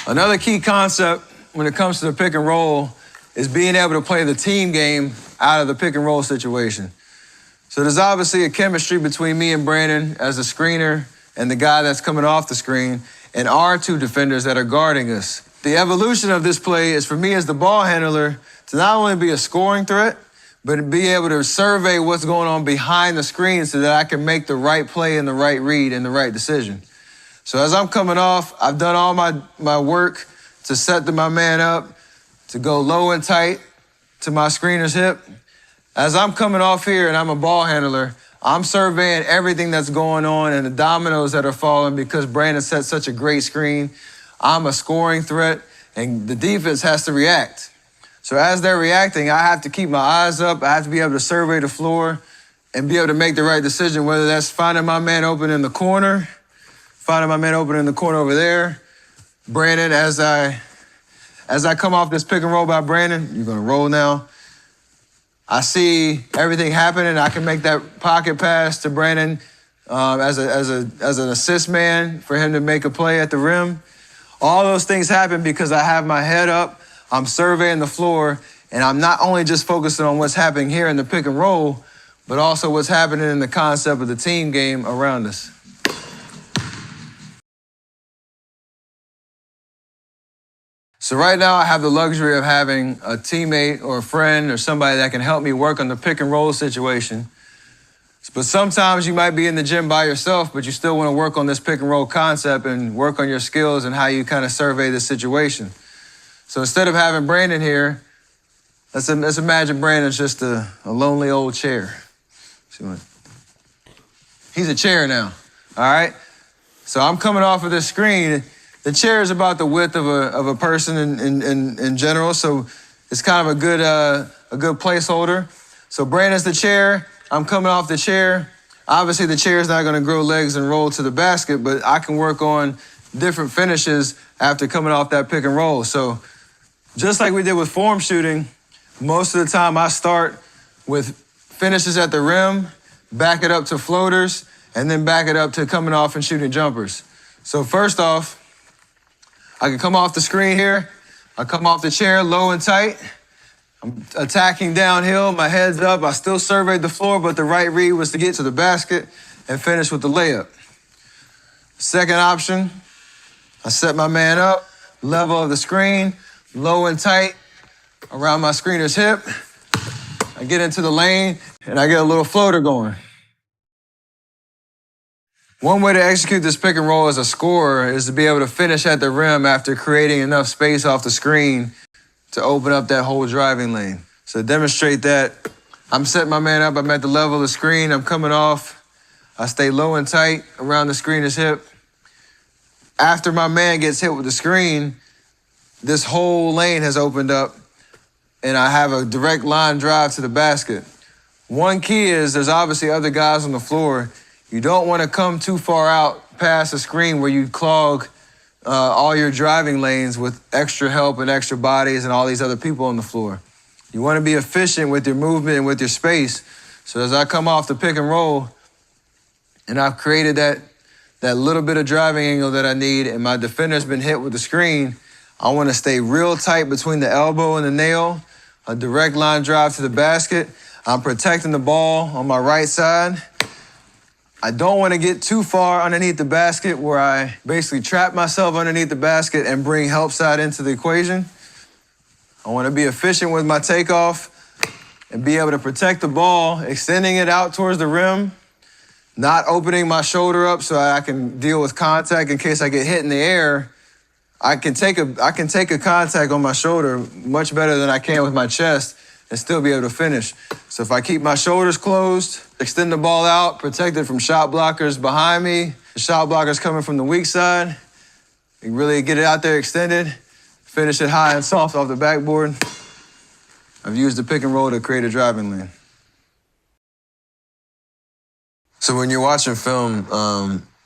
Another key concept when it comes to the pick and roll is being able to play the team game out of the pick and roll situation. So there's obviously a chemistry between me and Brandon as the screener and the guy that's coming off the screen and our two defenders that are guarding us. The evolution of this play is for me as the ball handler to not only be a scoring threat, but to be able to survey what's going on behind the screen so that I can make the right play and the right read and the right decision. So as I'm coming off, I've done all my work to set my man up, to go low and tight to my screener's hip. As I'm coming off here and I'm a ball handler, I'm surveying everything that's going on and the dominoes that are falling because Brandon set such a great screen. I'm a scoring threat, and the defense has to react. So as they're reacting, I have to keep my eyes up. I have to be able to survey the floor and be able to make the right decision, whether that's finding my man open in the corner, over there. Brandon, as I come off this pick and roll by Brandon, you're going to roll now. I see everything happening. I can make that pocket pass to Brandon as an assist man for him to make a play at the rim. All those things happen because I have my head up, I'm surveying the floor, and I'm not only just focusing on what's happening here in the pick and roll, but also what's happening in the concept of the team game around us. So right now I have the luxury of having a teammate or a friend or somebody that can help me work on the pick and roll situation. But sometimes you might be in the gym by yourself, but you still want to work on this pick and roll concept and work on your skills and how you kind of survey the situation. So instead of having Brandon here, let's imagine Brandon's just a lonely old chair. He's a chair now, all right? So I'm coming off of this screen. The chair is about the width of a person in general, so it's kind of a good placeholder. So Brandon's the chair. I'm coming off the chair. Obviously, the chair is not going to grow legs and roll to the basket, but I can work on different finishes after coming off that pick and roll. So just like we did with form shooting, most of the time I start with finishes at the rim, back it up to floaters, and then back it up to coming off and shooting jumpers. So first off, I can come off the screen here. I come off the chair low and tight. I'm attacking downhill, my head's up. I still surveyed the floor, but the right read was to get to the basket and finish with the layup. Second option, I set my man up, level of the screen, low and tight around my screener's hip. I get into the lane, and I get a little floater going. One way to execute this pick and roll as a scorer is to be able to finish at the rim after creating enough space off the screen to open up that whole driving lane. So to demonstrate that, I'm setting my man up, I'm at the level of the screen, I'm coming off, I stay low and tight around the screener's hip. After my man gets hit with the screen, this whole lane has opened up and I have a direct line drive to the basket. One key is there's obviously other guys on the floor. You don't want to come too far out past the screen where you clog all your driving lanes with extra help and extra bodies and all these other people on the floor. You want to be efficient with your movement and with your space. So as I come off the pick and roll and I've created that little bit of driving angle that I need and my defender's been hit with the screen, I want to stay real tight between the elbow and the nail, a direct line drive to the basket. I'm protecting the ball on my right side. I don't want to get too far underneath the basket where I basically trap myself underneath the basket and bring help side into the equation. I want to be efficient with my takeoff and be able to protect the ball, extending it out towards the rim, not opening my shoulder up so I can deal with contact in case I get hit in the air. I can take a contact on my shoulder much better than I can with my chest and still be able to finish. So if I keep my shoulders closed, extend the ball out, protect it from shot blockers behind me, the shot blockers coming from the weak side, and really get it out there extended, finish it high and soft off the backboard. I've used the pick and roll to create a driving lane. So when you're watching film,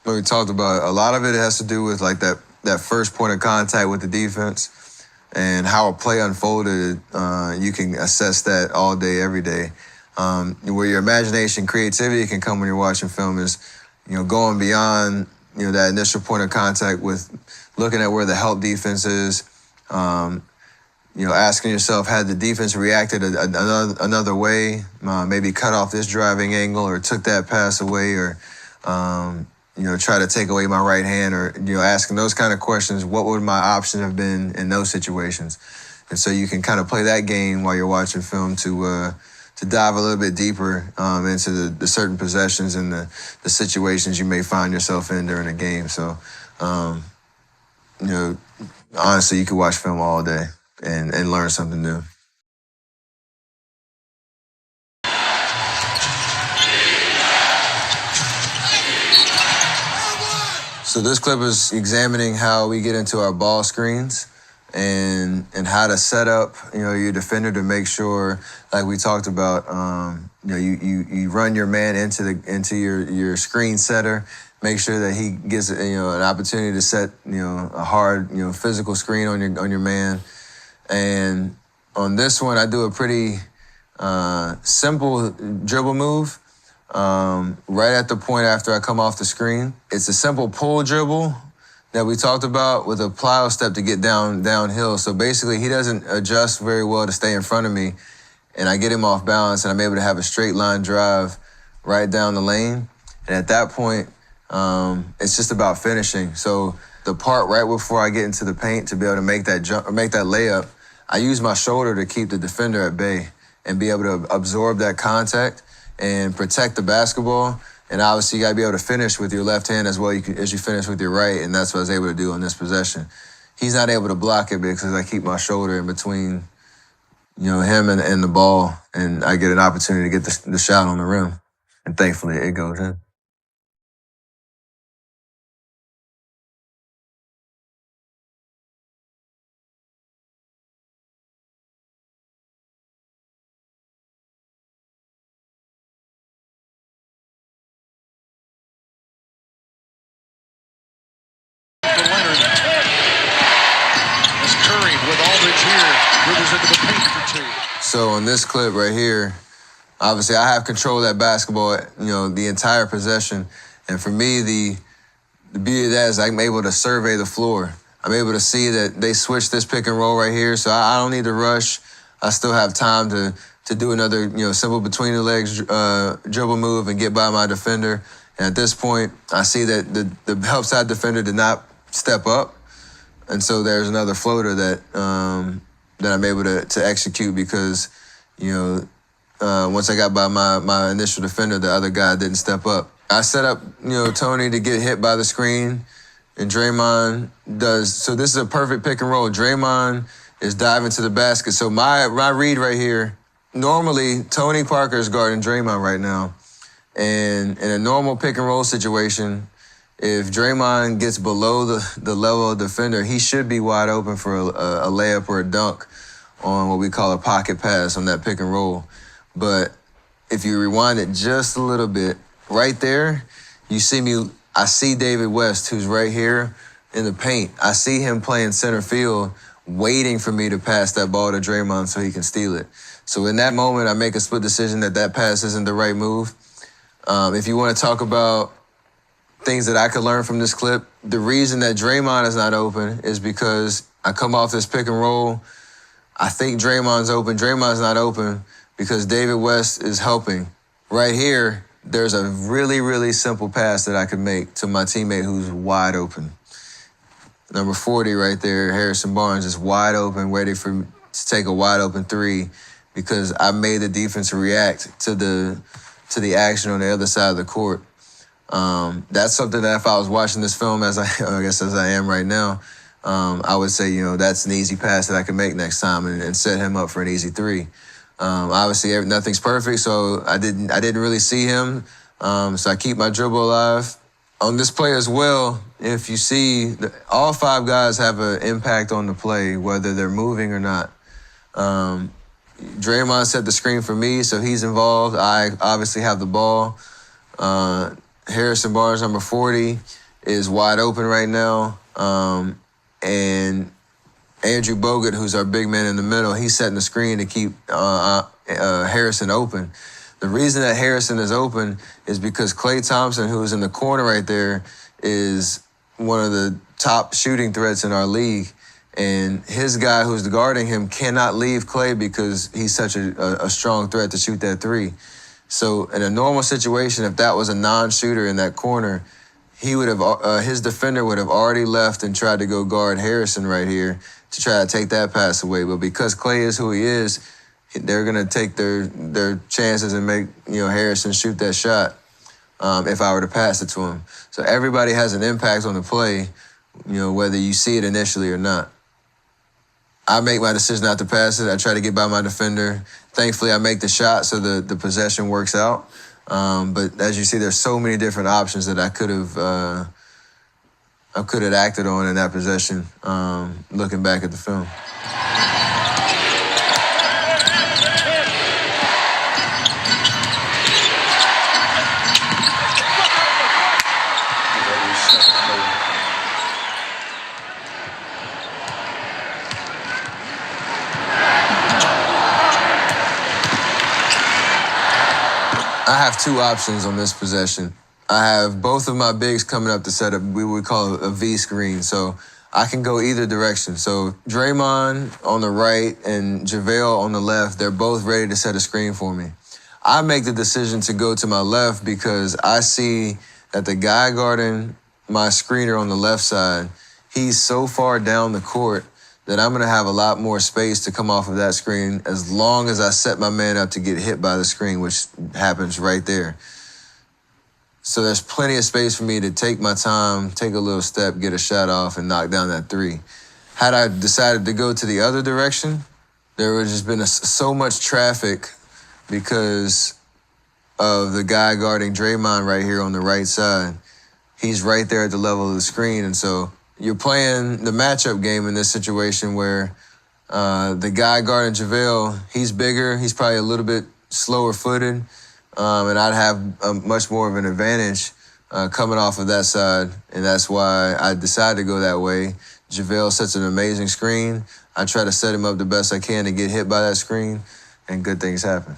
what we talked about, a lot of it has to do with like that first point of contact with the defense and how a play unfolded. You can assess that all day, every day. Where your imagination, creativity can come when you're watching film is, going beyond, that initial point of contact with looking at where the help defense is, asking yourself, had the defense reacted another way, maybe cut off this driving angle or took that pass away or, try to take away my right hand or, asking those kind of questions. What would my option have been in those situations? And so you can kind of play that game while you're watching film to dive a little bit deeper into the certain possessions and the situations you may find yourself in during a game. So, honestly, you could watch film all day and learn something new. So this clip is examining how we get into our ball screens and how to set up, your defender to make sure, like we talked about, you run your man into your screen setter, make sure that he gets an opportunity to set a hard physical screen on your man. And on this one, I do a pretty simple dribble move. Right at the point after I come off the screen. It's a simple pull dribble that we talked about with a plyo step to get downhill. So basically he doesn't adjust very well to stay in front of me and I get him off balance and I'm able to have a straight line drive right down the lane. And at that point, it's just about finishing. So the part right before I get into the paint to be able to make that jump or make that layup, I use my shoulder to keep the defender at bay and be able to absorb that contact and protect the basketball. And obviously you gotta be able to finish with your left hand as well as you finish with your right, and that's what I was able to do on this possession. He's not able to block it because I keep my shoulder in between, him and the ball, and I get an opportunity to get the shot on the rim. And thankfully it goes in. So on this clip right here, obviously I have control of that basketball, the entire possession. And for me, the beauty of that is I'm able to survey the floor. I'm able to see that they switched this pick and roll right here, so I don't need to rush. I still have time to do another, simple between the legs dribble move and get by my defender. And at this point, I see that the help side defender did not step up. And so there's another floater that I'm able to execute because, once I got by my initial defender, the other guy didn't step up. I set up, Tony to get hit by the screen, and Draymond does. So this is a perfect pick and roll. Draymond is diving to the basket. So my read right here, normally Tony Parker is guarding Draymond right now. And in a normal pick and roll situation, if Draymond gets below the level of defender, he should be wide open for a layup or a dunk on what we call a pocket pass on that pick and roll. But if you rewind it just a little bit, right there, I see David West, who's right here in the paint. I see him playing center field, waiting for me to pass that ball to Draymond so he can steal it. So in that moment, I make a split decision that pass isn't the right move. If you want to talk about things that I could learn from this clip, the reason that Draymond is not open is because I come off this pick and roll. I think Draymond's open. Draymond's not open because David West is helping. Right here, there's a really, really simple pass that I could make to my teammate who's wide open. Number 40 right there, Harrison Barnes, is wide open, ready to take a wide open three because I made the defense react to the action on the other side of the court. That's something that if I was watching this film as I am right now, I would say, that's an easy pass that I can make next time and set him up for an easy three. Obviously, nothing's perfect, so I didn't really see him. So I keep my dribble alive. On this play as well, if you see, all five guys have an impact on the play, whether they're moving or not. Draymond set the screen for me, so he's involved. I obviously have the ball. Harrison Barnes, number 40, is wide open right now. And Andrew Bogut, who's our big man in the middle, he's setting the screen to keep Harrison open. The reason that Harrison is open is because Klay Thompson, who's in the corner right there, is one of the top shooting threats in our league. And his guy who's guarding him cannot leave Klay because he's such a strong threat to shoot that three. So in a normal situation, if that was a non-shooter in that corner, his defender would have already left and tried to go guard Harrison right here to try to take that pass away. But because Klay is who he is, they're going to take their chances and make Harrison shoot that shot if I were to pass it to him. So everybody has an impact on the play, whether you see it initially or not. I make my decision not to pass it. I try to get by my defender. Thankfully, I make the shot so the possession works out. But as you see, there's so many different options that I could have acted on in that possession, looking back at the film. I have two options on this possession. I have both of my bigs coming up to set up, we would call it a V screen. So I can go either direction. So Draymond on the right and JaVale on the left, they're both ready to set a screen for me. I make the decision to go to my left because I see that the guy guarding my screener on the left side, he's so far down the court that I'm going to have a lot more space to come off of that screen as long as I set my man up to get hit by the screen, which happens right there. So there's plenty of space for me to take my time, take a little step, get a shot off, and knock down that three. Had I decided to go to the other direction, there would have just been so much traffic because of the guy guarding Draymond right here on the right side. He's right there at the level of the screen, and so you're playing the matchup game in this situation where the guy guarding JaVale, he's bigger, he's probably a little bit slower footed, and I'd have much more of an advantage coming off of that side, and that's why I decided to go that way. JaVale sets an amazing screen. I try to set him up the best I can to get hit by that screen, and good things happen.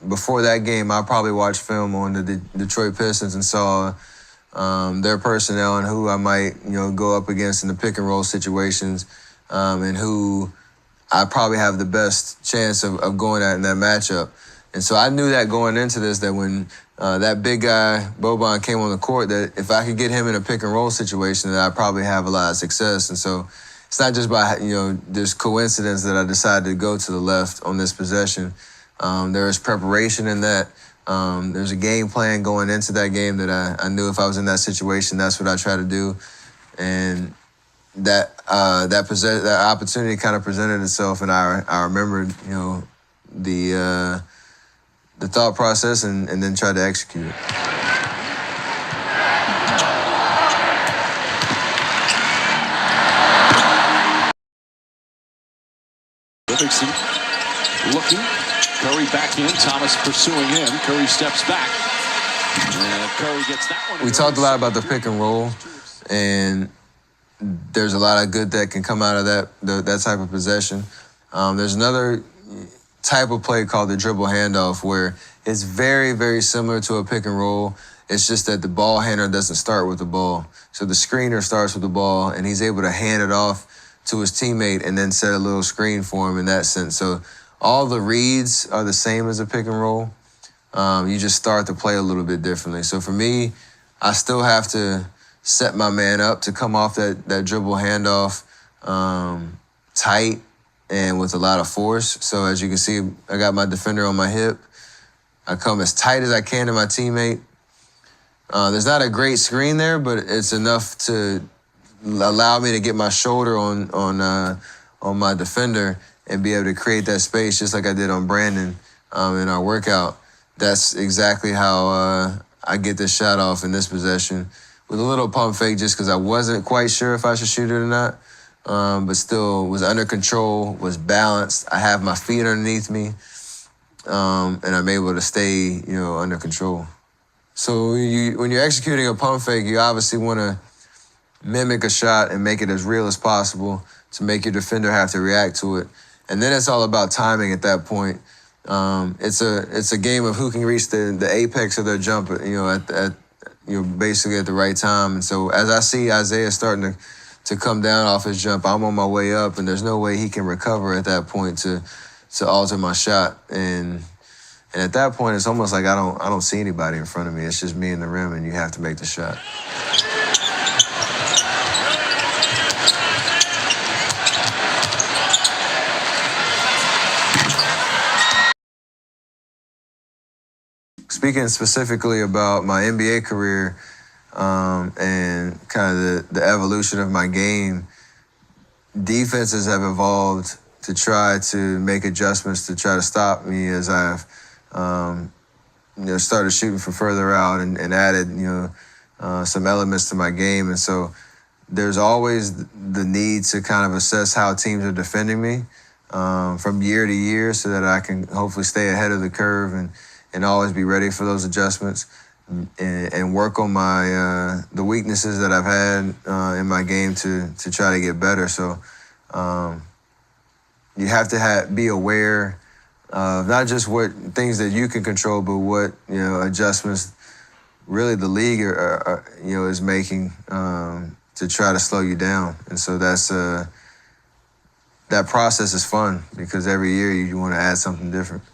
Before that game, I probably watched film on the Detroit Pistons and saw their personnel and who I might, go up against in the pick and roll situations, and who I probably have the best chance of going at in that matchup. And so I knew that going into this, that when that big guy, Boban, came on the court, that if I could get him in a pick and roll situation, that I'd probably have a lot of success. And so it's not just by, just coincidence that I decided to go to the left on this possession. There was preparation in that. There's a game plan going into that game that I knew if I was in that situation, that's what I try to do. And that opportunity kind of presented itself, and I remembered, the thought process and then tried to execute it. Livingston looking. Curry back in. Thomas pursuing him. Curry steps back. And Curry gets that one. We talked a lot about the pick and roll, and there's a lot of good that can come out of that type of possession. There's another type of play called the dribble handoff, where it's very, very similar to a pick and roll. It's just that the ball handler doesn't start with the ball. So the screener starts with the ball, and he's able to hand it off to his teammate and then set a little screen for him in that sense. So all the reads are the same as a pick and roll. You just start the play a little bit differently. So for me, I still have to set my man up to come off that dribble handoff tight and with a lot of force. So as you can see, I got my defender on my hip. I come as tight as I can to my teammate. There's not a great screen there, but it's enough to allow me to get my shoulder on my defender and be able to create that space just like I did on Brandon in our workout. That's exactly how I get this shot off in this possession, with a little pump fake just because I wasn't quite sure if I should shoot it or not. But still was under control, was balanced. I have my feet underneath me, and I'm able to stay, under control. So when you're executing a pump fake, you obviously want to mimic a shot and make it as real as possible to make your defender have to react to it. And then it's all about timing at that point. It's a game of who can reach the apex of their jump, basically at the right time. And so as I see Isaiah starting to come down off his jump, I'm on my way up, and there's no way he can recover at that point to alter my shot. And at that point, it's almost like I don't see anybody in front of me. It's just me and the rim, and you have to make the shot. Speaking specifically about my NBA career and kind of the evolution of my game, defenses have evolved to try to make adjustments to try to stop me as I've started shooting from further out and added some elements to my game. And so there's always the need to kind of assess how teams are defending me from year to year so that I can hopefully stay ahead of the curve and always be ready for those adjustments and work on my the weaknesses that I've had in my game to try to get better. So you have to be aware of not just what things that you can control, but what adjustments really the league is making to try to slow you down. And so that process is fun because every year you want to add something different.